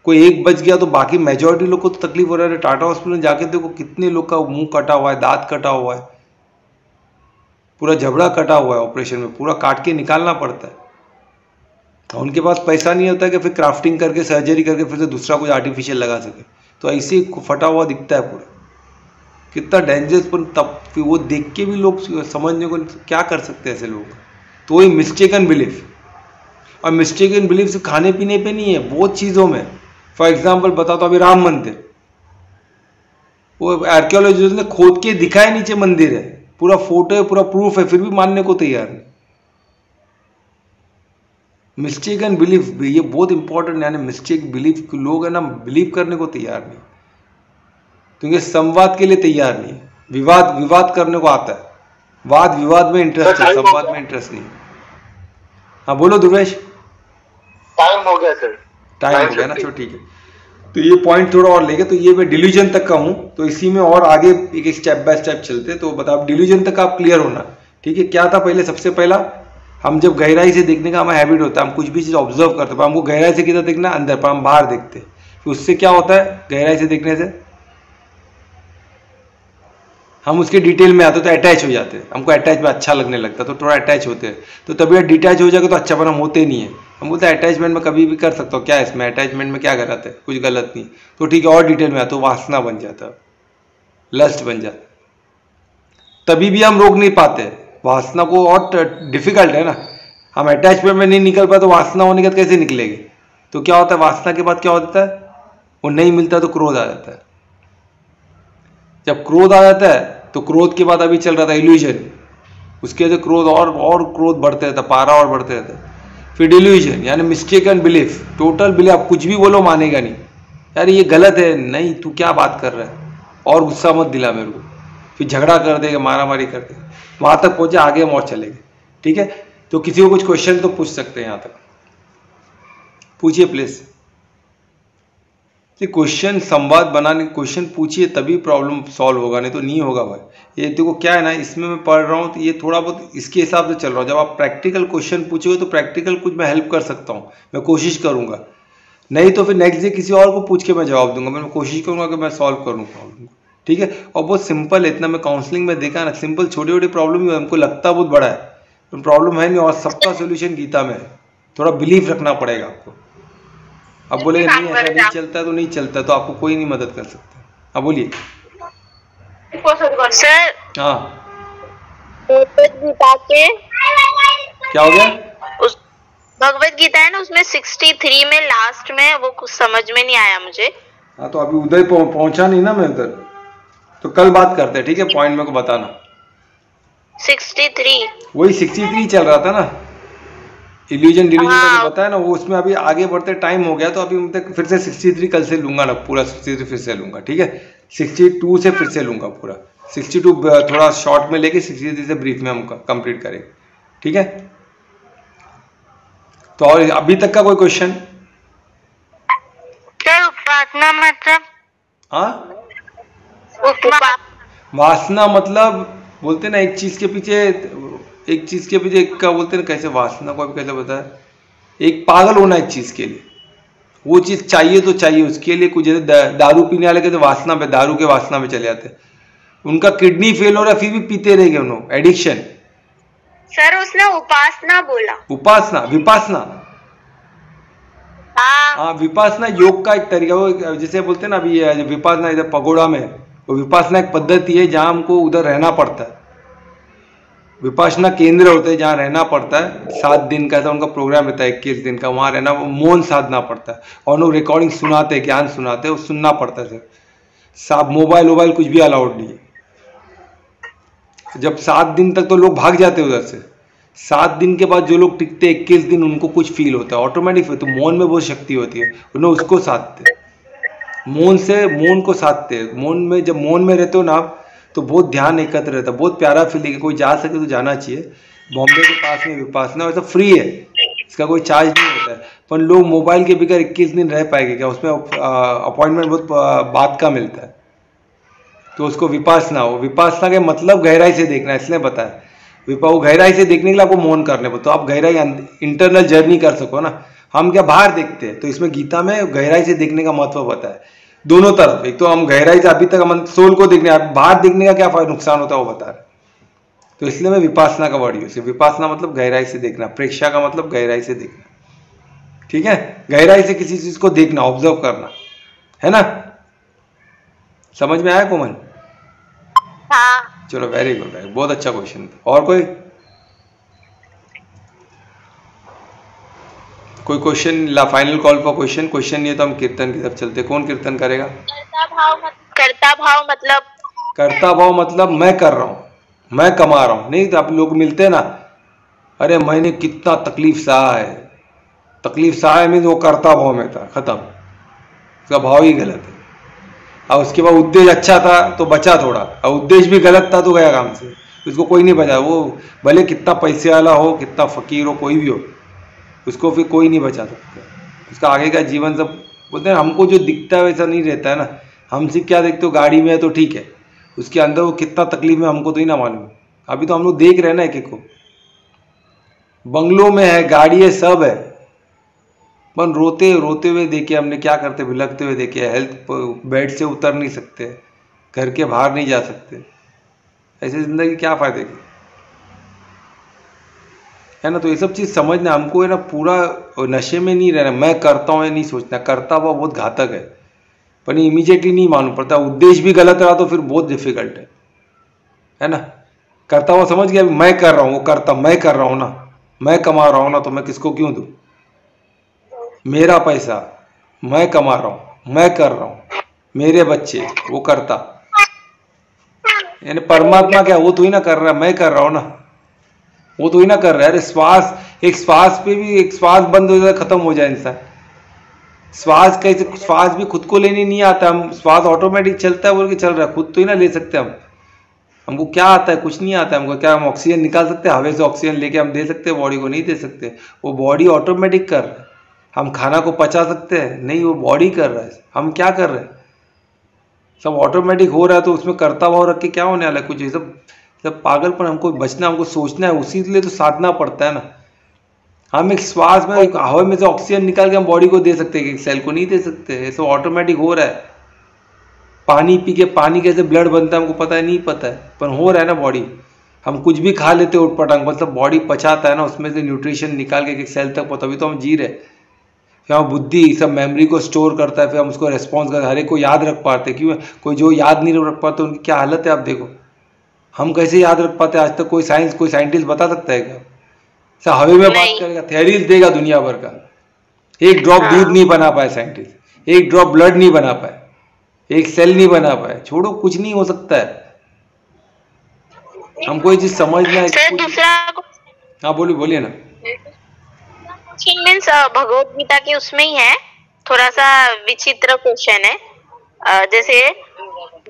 Speaker 1: कोई एक बच गया तो बाकी मेजॉरिटी लोग को तो तकलीफ हो रहा है। टाटा हॉस्पिटल में जाके देखो कितने लोग का मुंह कटा हुआ है, दांत कटा हुआ है, पूरा जबड़ा कटा हुआ है, ऑपरेशन में पूरा काट के निकालना पड़ता है। तो उनके पास पैसा नहीं होता है कि फिर क्राफ्टिंग करके सर्जरी करके फिर से दूसरा कुछ आर्टिफिशियल लगा सके, तो ऐसे ही फटा हुआ दिखता है पूरा। कितना डेंजरस, पर तब वो देख के भी लोग समझने को क्या कर सकते हैं ऐसे लोग। तो वही मिस्टेकन बिलीफ, और मिस्टेकन बिलीफ सिर्फ खाने पीने पे नहीं है, बहुत चीज़ों में। फॉर एग्जाम्पल बताओ तो अभी राम मंदिर, वो आर्कियोलॉजिस्ट ने खोद के दिखाया नीचे मंदिर है, पूरा फोटो है, पूरा प्रूफ है, फिर भी मानने को तैयार नहीं। मिस्टेकन बिलीफ, ये बहुत इंपॉर्टेंट, यानी मिस्टेक बिलीफ लोग है ना, बिलीव करने को तैयार नहीं, क्योंकि संवाद के लिए तैयार नहीं, विवाद करने को आता है, वाद विवाद में इंटरेस्ट है, संवाद में इंटरेस्ट नहीं। हाँ बोलो दुर्वेश।
Speaker 3: टाइम हो गया सर,
Speaker 1: टाइम हो गया ना, चलो ठीक है। तो ये पॉइंट थोड़ा और लेके, तो ये मैं डिल्यूजन तक का हूँ, तो इसी में और आगे एक एक स्टेप बाय स्टेप चलते। तो बताओ डिल्यूजन तक आप क्लियर होना, ठीक है। क्या था पहले, सबसे पहला हम जब गहराई से देखने का हमारा हैबिट होता है, हम कुछ भी चीज़ ऑब्जर्व करते हैं, हमको गहराई से किधर देखना, अंदर, पर हम बाहर देखते हैं। तो उससे क्या होता है, गहराई से देखने से हम उसके डिटेल में आते तो अटैच हो जाते हैं, हमको अटैच में अच्छा लगने लगता है, तो थोड़ा अटैच होते हैं। तो तभी डिटैच हो जाएगा तो अच्छा, पर हम होते नहीं है। हम बोलते हैं अटैचमेंट में कभी भी कर सकता हूँ, क्या है इसमें, अटैचमेंट में क्या गलत है, कुछ गलत नहीं। तो ठीक है, और डिटेल में आता तो वासना बन जाता, लस्ट बन जाता, तभी भी हम रोक नहीं पाते वासना को, और डिफिकल्ट है ना। हम अटैचमेंट में नहीं निकल पाए तो वासना होने के बाद कैसे निकलेगी। तो क्या होता है, वासना के बाद क्या होता है, वो नहीं मिलता तो क्रोध आ जाता है। जब क्रोध आ जाता है तो क्रोध के बाद अभी चल रहा था इल्यूजन, उसके बाद क्रोध और क्रोध बढ़ते रहता, पारा और बढ़ते रहता। फिर डिल्यूजन यानी मिस्टेकन बिलीफ, टोटल बिलीफ, आप कुछ भी बोलो मानेगा नहीं, यार ये गलत है, नहीं तू क्या बात कर रहा है, और गुस्सा मत दिला मेरे को, फिर झगड़ा कर देगा, मारा मारी कर देगा, वहाँ तक पहुँचे, आगे हम और चलेंगे, ठीक है। तो किसी को कुछ क्वेश्चन तो पूछ सकते हैं, यहाँ तक पूछिए प्लीज। क्वेश्चन संवाद बनाने, क्वेश्चन पूछिए तभी प्रॉब्लम सॉल्व होगा, नहीं तो नहीं होगा भाई। ये देखो क्या है ना, इसमें मैं पढ़ रहा हूँ तो ये थोड़ा बहुत इसके हिसाब से चल रहा हूँ। जब आप प्रैक्टिकल क्वेश्चन पूछोगे तो प्रैक्टिकल कुछ मैं हेल्प कर सकता हूँ, मैं कोशिश करूँगा, नहीं तो फिर नेक्स्ट डे किसी और को पूछ के मैं जवाब दूंगा। मैं कोशिश करूँगा कि मैं सॉल्व करूँ प्रॉब्लम को, ठीक है। और बहुत सिंपल है, इतना मैं काउंसलिंग में देखा ना, सिंपल छोटी छोटी प्रॉब्लम ही हमको लगता बहुत बड़ा है, प्रॉब्लम है नहीं, और सबका सोल्यूशन गीता में है। थोड़ा बिलीफ रखना पड़ेगा आपको। अब बोले नहीं ऐसा नहीं चलता तो नहीं चलता, तो आपको कोई नहीं मदद कर सकता। अब बोलिए
Speaker 2: सर।
Speaker 1: हाँ
Speaker 2: भगवत गीता के
Speaker 1: क्या हो गया,
Speaker 2: उस भगवत गीता है ना, उसमें 63 में लास्ट में वो कुछ समझ में नहीं आया मुझे।
Speaker 1: हाँ तो अभी उधर पहुंचा नहीं ना मैं उधर, तो कल बात करते हैं, ठीक है। पॉइंट मेरे को बताना।
Speaker 2: 63
Speaker 1: वही 63 चल रहा था ना, इल्यूजन डिल्यूजन का बताया ना वो, उसमें अभी आगे बढ़ते टाइम हो गया, तो अभी मतलब फिर से 63 कल से लूंगा ना, पूरा 63 फिर से लूंगा, ठीक है। 62 से फिर से लूंगा पूरा, 62 थोड़ा शॉर्ट में लेके 63 से ब्रीफ में हम कंप्लीट करेंगे, ठीक है। तो और अभी तक का कोई क्वेश्चन?
Speaker 2: सर उपासना मतलब?
Speaker 1: हाँ,
Speaker 2: उपमा
Speaker 1: वासना मतलब बोलते ना एक चीज के पीछे एक का बोलते ना, कैसे वासना को कैसे बताया, एक पागल होना एक चीज के लिए, वो चीज चाहिए तो चाहिए, उसके लिए कुछ, जैसे दारू पीने वाले के तो वासना पे, दारू के वासना में चले जाते, उनका किडनी फेल हो रहा है फिर भी पीते रह गए उन्होंने, एडिक्शन।
Speaker 2: सर उसने उपासना बोला।
Speaker 1: उपासना, विपासना, हाँ विपासना योग का एक तरीका, वो जैसे बोलते हैं ना अभी विपासना इधर पगोड़ा में, वो विपासना एक पद्धति है जहाँ हमको उधर रहना पड़ता है, विपासना केंद्र होते हैं जहाँ रहना पड़ता है, 7 दिन का ऐसा उनका प्रोग्राम रहता है, 21 दिन का, वहाँ रहना, वो मौन साधना पड़ता है, और लोग रिकॉर्डिंग सुनाते हैं, ज्ञान सुनाते हैं, वो सुनना पड़ता है सर, साहब मोबाइल कुछ भी अलाउड नहीं है। जब 7 दिन तक तो लोग भाग जाते हैं उधर से, 7 दिन के बाद जो लोग टिकते 21 दिन उनको कुछ फील होता है ऑटोमेटिक, तो मौन में बहुत शक्ति होती है, उन्हें उसको साधते, मौन से मौन को साधते। मौन में जब मौन में रहते हो ना आप, तो बहुत ध्यान एकत्र रहता है, बहुत प्यारा फीलिंग है, कोई जा सके तो जाना चाहिए। बॉम्बे के पास में विपासना, वैसा फ्री है, इसका कोई चार्ज नहीं होता है, पर लोग मोबाइल के बगैर 21 दिन रह पाएंगे क्या, उसमें अपॉइंटमेंट बहुत बात का मिलता है, तो उसको विपासना हो। विपासना के मतलब गहराई से देखना, इसलिए बताया वो गहराई से देखने के लिए आपको मौन करने पर, तो आप गहराई इंटरनल जर्नी कर सको ना। हम क्या बाहर देखते हैं, तो इसमें गीता में गहराई से देखने का महत्व बताया दोनों तरफ। एक तो हम गहराई से अभी तक हम सोल को देखने, बाहर देखने का क्या नुकसान होता है वो बता रहे। तो इसलिए मैं विपासना का वर्ड यूज, विपासना मतलब गहराई से देखना, प्रेक्षा का मतलब गहराई से देखना, ठीक है। गहराई से किसी चीज को देखना, ऑब्जर्व करना, है ना। समझ में आया कोमल?
Speaker 2: हाँ।
Speaker 1: चलो वेरी गुड, बहुत अच्छा क्वेश्चन। और कोई क्वेश्चन? फाइनल कॉल पर क्वेश्चन नहीं है तो हम कीर्तन की तरफ चलते। कौन कीर्तन करेगा?
Speaker 2: कर्ता भाव मतलब
Speaker 1: कर्ता भाव मतलब मैं कर रहा हूं, मैं कमा रहा हूं। नहीं तो आप लोग मिलते ना, अरे मैंने कितना तकलीफ सहा है, तकलीफ सहा है मीन वो कर्ता भाव में था, खत्म, उसका भाव ही गलत है। और उसके बाद उद्देश्य अच्छा था तो बचा थोड़ा, और उद्देश्य भी गलत था तो गया काम से, उसको कोई नहीं बचा। वो भले कितना पैसे वाला हो, कितना फकीर हो, कोई भी हो, उसको फिर कोई नहीं बचा सकता। उसका आगे का जीवन सब बोलते हैं, हमको जो दिखता है वैसा नहीं रहता है ना। हमसे क्या देखते हो, गाड़ी में है तो ठीक है, उसके अंदर वो कितना तकलीफ में हमको तो ही ना मालूम। अभी तो हम लोग देख रहे हैं ना, एक एक को बंगलों में है, गाड़ी है, सब है, पर रोते रोते हुए देखे हमने, क्या करते, भिलकते हुए देखे। हेल्थ बेड से उतर नहीं सकते, घर के बाहर नहीं जा सकते, ऐसी जिंदगी क्या फायदे की, है ना। तो ये सब चीज़ समझना हमको है ना, पूरा नशे में नहीं रहना। मैं करता हूँ ये नहीं सोचना, करता हुआ बहुत घातक है, पर इमीडिएटली नहीं मालूम पड़ता। उद्देश्य भी गलत रहा तो फिर बहुत डिफिकल्ट है ना। करता हुआ समझ गया, मैं कर रहा हूँ, वो करता मैं कर रहा हूँ ना, मैं कमा रहा हूँ ना, तो मैं किसको क्यों दूँ? मेरा पैसा मैं कमा रहा हूँ, मैं कर रहा हूँ, मेरे बच्चे, वो करता। यानी परमात्मा क्या, वो तो ही ना कर रहा है, मैं कर रहा हूँ ना, वो तो ही ना कर रहा है। अरे श्वास, एक श्वास पे भी, एक श्वास बंद हो जाए, खत्म हो जाए इंसान। श्वास कैसे, श्वास भी खुद को लेने नहीं आता। हम श्वास ऑटोमेटिक चलता है बोल के चल रहा है, खुद तो ही ना ले सकते हम। हमको क्या आता है? कुछ नहीं आता है हमको। क्या हम ऑक्सीजन निकाल सकते हैं? हवा से ऑक्सीजन लेके हम दे सकते हैं बॉडी को? नहीं दे सकते, वो बॉडी ऑटोमेटिक कर रहा है। हम खाना को पचा सकते हैं? नहीं, वो बॉडी कर रहा है। हम क्या कर रहे हैं? सब ऑटोमेटिक हो रहा है, तो उसमें करता भाव रख के क्या होने वाला है? कुछ ये सब पागलपन। हमको बचना, हमको सोचना है, उसी के लिए तो साधना पड़ता है ना। हम एक श्वास में, एक हवा में से ऑक्सीजन निकाल के हम बॉडी को दे सकते हैं, एक सेल को नहीं दे सकते। ये सब ऑटोमेटिक हो रहा है। पानी पी के, पानी कैसे ब्लड बनता है हमको पता है? नहीं पता है, पर हो रहा है ना बॉडी। हम कुछ भी खा लेते हैं उठपटांग, मतलब बॉडी पचाता है ना, उसमें से न्यूट्रिशन निकाल के एक सेल तक, तभी तो हम जी रहे। फिर हम बुद्धि सब मेमोरी को स्टोर करता है, फिर हम उसको रेस्पॉन्स करते, हर एक को याद रख पाते। क्यों? कोई जो याद नहीं रख पाते उनकी क्या हालत है आप देखो। हम कैसे याद रख पाते? आज तक कोई साइंटिस्ट बता सकता है क्या? सर हवे में बात करेगा, थ्योरीज देगा दुनिया भर का, एक ड्रॉप दूध नहीं बना पाए साइंटिस्ट, एक ड्रॉप ब्लड नहीं बना पाए, एक सेल नहीं बना पाए। छोड़ो, कुछ नहीं हो सकता है। हमको ये चीज समझना है।
Speaker 2: दूसरा,
Speaker 1: हाँ बोलिए ना।
Speaker 2: मीन्स भगवत गीता के उसमें ही है, थोड़ा सा विचित्र क्वेश्चन है। जैसे,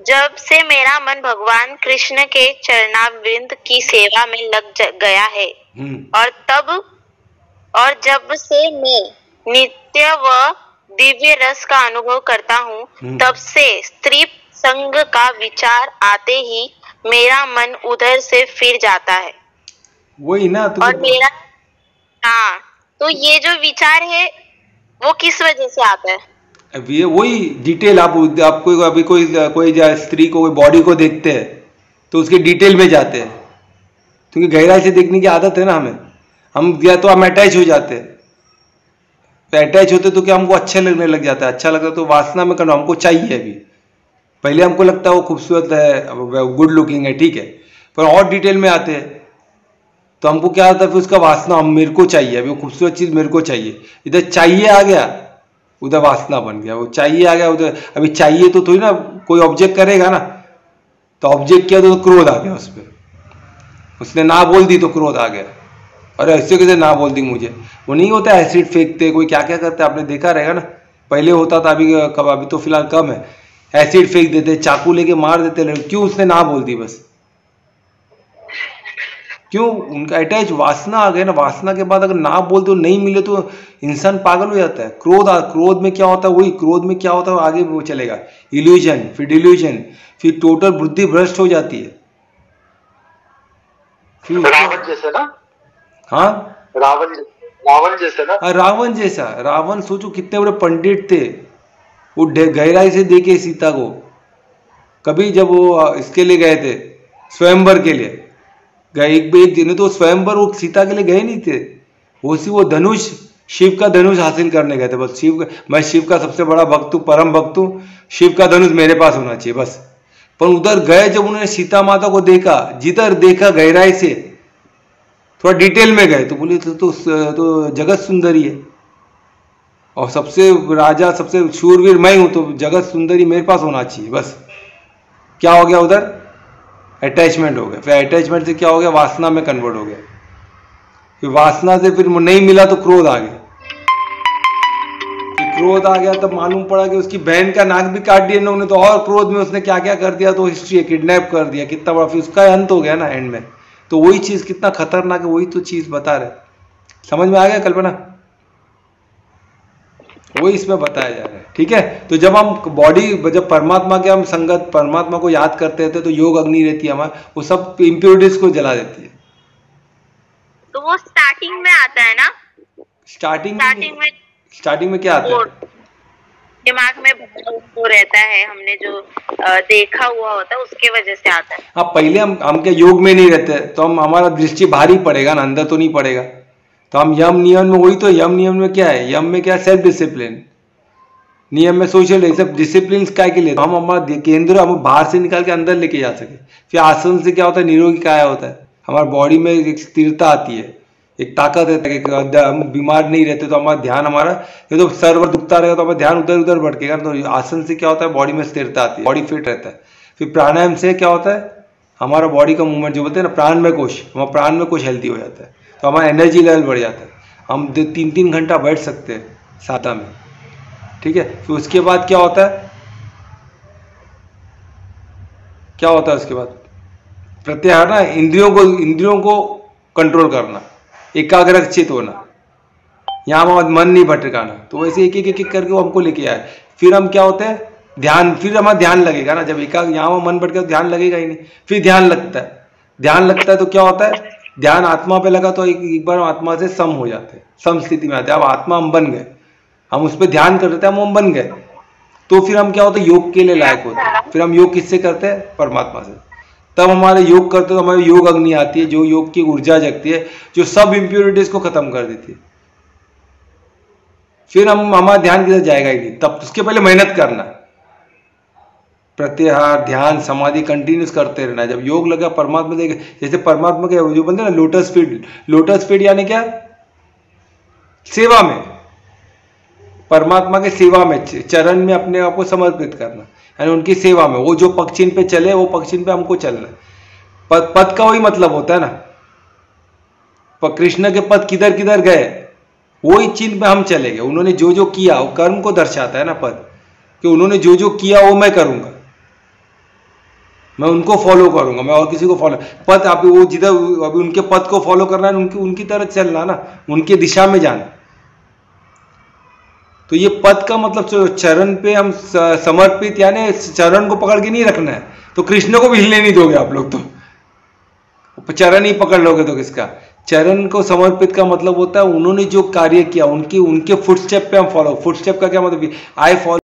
Speaker 2: जब से मेरा मन भगवान कृष्ण के चरणारविंद की सेवा में लग गया है, और जब से मैं नित्य व दिव्य रस का अनुभव करता हूँ, तब से स्त्री संग का विचार आते ही मेरा मन उधर से फिर जाता है।
Speaker 1: वही ना।
Speaker 2: और मेरा, हाँ, तो ये जो विचार है वो किस वजह से आता है?
Speaker 1: अब ये वही डिटेल, आपको अभी कोई स्त्री को, कोई बॉडी को देखते हैं तो उसके डिटेल में जाते हैं, क्योंकि गहराई से देखने की आदत है ना हमें। हम या तो हम अटैच हो जाते हैं, अटैच होते तो क्या हमको अच्छा लगने लग जाता है। अच्छा लगता तो वासना में करना, हमको चाहिए। अभी पहले हमको लगता है वो खूबसूरत है, गुड लुकिंग है, ठीक है, पर और डिटेल में आते हैं तो हमको क्या आता है, फिर उसका वासना, हम मेरे को चाहिए, अभी वो खूबसूरत चीज़ मेरे को चाहिए। इधर चाहिए आ गया, उधर वासना बन गया। वो चाहिए आ गया उधर, अभी चाहिए तो थोड़ी ना कोई ऑब्जेक्ट करेगा ना, तो ऑब्जेक्ट किया तो क्रोध आ गया उस पर, उसने ना बोल दी तो क्रोध आ गया। अरे ऐसे कैसे ना बोल दी मुझे? वो नहीं होता, एसिड फेंकते, कोई क्या क्या करते, आपने देखा रहेगा ना। पहले होता था, अभी तो फिलहाल कम है। एसिड फेंक देते, चाकू लेके मार देते, क्यों? उसने ना बोल दी बस। क्यों? उनका अटैच वासना आ गया ना, वासना के बाद अगर ना बोल तो नहीं मिले तो इंसान पागल हो जाता है। क्रोध में क्या होता है, वही क्रोध में क्या होता है आगे वो चलेगा, इल्यूजन, फिर डिल्यूजन, फिर टोटल बुद्धि भ्रष्ट हो जाती है। फिर
Speaker 3: रावण जैसे ना?
Speaker 1: हाँ,
Speaker 3: रावण जैसे ना?
Speaker 1: रावण जैसा। रावण सोचो कितने बड़े पंडित थे, वो गहराई से देखे सीता को। कभी जब वो इसके लिए गए थे स्वयंवर के लिए, गए एक दिन तो स्वयंवर वो सीता के लिए गए नहीं थे, वो धनुष, शिव का धनुष हासिल करने गए थे। बस मैं शिव का सबसे बड़ा भक्त हूँ, परम भक्त हूँ, शिव का धनुष मेरे पास होना चाहिए बस। पर उधर गए जब उन्होंने सीता माता को देखा, जिधर देखा गहराई से, थोड़ा डिटेल में गए तो बोले तो जगत सुंदरी है, और सबसे राजा सबसे शूरवीर मैं हूं, तो जगत सुंदरी मेरे पास होना चाहिए बस। क्या हो गया उधर? अटैचमेंट हो गया। फिर अटैचमेंट से क्या हो गया? वासना में कन्वर्ट हो गया। फिर वासना से फिर नहीं मिला तो क्रोध आ गया। फिर क्रोध आ गया तब मालूम पड़ा कि उसकी बहन का नाक भी काट दिया उन्होंने, तो और क्रोध में उसने क्या क्या कर दिया, तो हिस्ट्री है, किडनैप कर दिया, कितना बड़ा। फिर उसका अंत हो गया ना एंड में। तो वही चीज कितना खतरनाक है, वही तो चीज बता रहे। समझ में आ गया कल्पना? वही इसमें बताया जा रहा है। ठीक है, तो जब हम जब परमात्मा के हम संगत, परमात्मा को याद करते हैं तो योग अग्नि रहती है हमारे, वो सब इम्प्योरिटीज को जला देती है।
Speaker 2: तो वो स्टार्टिंग में आता है ना?
Speaker 1: स्टार्टिंग में क्या आता है?
Speaker 2: दिमाग में वो रहता है, हमने जो देखा हुआ होता है उसके वजह से आता है।
Speaker 1: हाँ, पहले हम क्या योग में नहीं रहते तो हमारा दृष्टि भारी पड़ेगा ना, अंदर तो नहीं पड़ेगा। तो हम यम नियम में, वही तो यम नियम में क्या है, यम में क्या है? Self discipline. नियम में सोशल, सब डिसिप्लिन काय के लिए, तो हम हमारा केंद्र हम बाहर से निकाल के अंदर लेके जा सके। फिर आसन से क्या होता है? निरोगी काया होता है, हमारी बॉडी में एक स्थिरता आती है, एक ताकत है कि हम बीमार नहीं रहते। तो हमारा ध्यान, हमारा ये तो सर्वर दुखता रहेगा तो हमारा ध्यान उधर उधर भटकेगा। तो आसन से क्या होता है? बॉडी में स्थिरता आती है, बॉडी फिट रहता है। फिर प्राणायाम से क्या होता है? हमारा बॉडी का मूवमेंट, जो बोलते हैं ना प्राणमय कोश, हमारा प्राणमय कोश हेल्दी हो जाता है, तो हमारा एनर्जी लेवल बढ़ जाता है। हम 3-3 घंटा बैठ सकते हैं साता में। ठीक है, फिर उसके बाद क्या होता है? क्या होता है उसके बाद? प्रत्याहार ना, इंद्रियों को कंट्रोल करना, एकाग्रचित होना, यहाँ मन नहीं भटकाना। तो वैसे एक करके वो हमको लेके आए। फिर हम क्या होते हैं? ध्यान, फिर हमारा ध्यान लगेगा ना, जब यहाँ मन भटका तो ध्यान लगेगा ही नहीं। फिर ध्यान लगता है तो क्या होता है? ध्यान आत्मा पे लगा तो एक बार आत्मा से सम हो जाते हैं, सम स्थिति में आते हैं। अब आत्मा हम बन गए, हम उस पर ध्यान करते हैं, हम बन गए। तो फिर हम क्या होते हैं? योग के लिए लायक होते हैं। फिर हम योग किससे करते हैं? परमात्मा से। तब हमारे योग करते तो हमारी योग अग्नि आती है, जो योग की ऊर्जा जगती है, जो सब इंप्योरिटीज को खत्म कर देती है। फिर हमारा ध्यान किधर जाएगा ही नहीं। तब उसके पहले मेहनत करना, प्रत्याहार, ध्यान, समाधि कंटिन्यूस करते रहना। जब योग लगा परमात्मा देखे, जैसे परमात्मा के जो बनते हैं ना लोटस फीड यानी क्या? सेवा में, परमात्मा के सेवा में, चरण में अपने आप को समर्पित करना, यानी उनकी सेवा में। वो जो पक्षिन पे चले वो पक्षिन पे हमको चलना। पद का वही मतलब होता है ना, कृष्ण के पद किधर किधर गए वही चिन्ह पे हम चले गए। उन्होंने जो जो किया वो कर्म को दर्शाता है ना पद, कि उन्होंने जो जो किया वो मैं करूंगा, मैं उनको फॉलो करूंगा, मैं और किसी को फॉलो। पद आप वो जिधर अभी उनके पद को फॉलो करना है, उनकी तरह चलना ना, उनके दिशा में जाना। तो ये पद का मतलब चरण पे हम समर्पित, यानी चरण को पकड़ के नहीं रखना है। तो कृष्ण को भी हिलने नहीं दोगे आप लोग, तो चरण ही पकड़ लोगे तो किसका? चरण को समर्पित का मतलब होता है उन्होंने जो कार्य किया उनके फुटस्टेप पे हम फॉलो। फुटस्टेप का क्या मतलब? I follow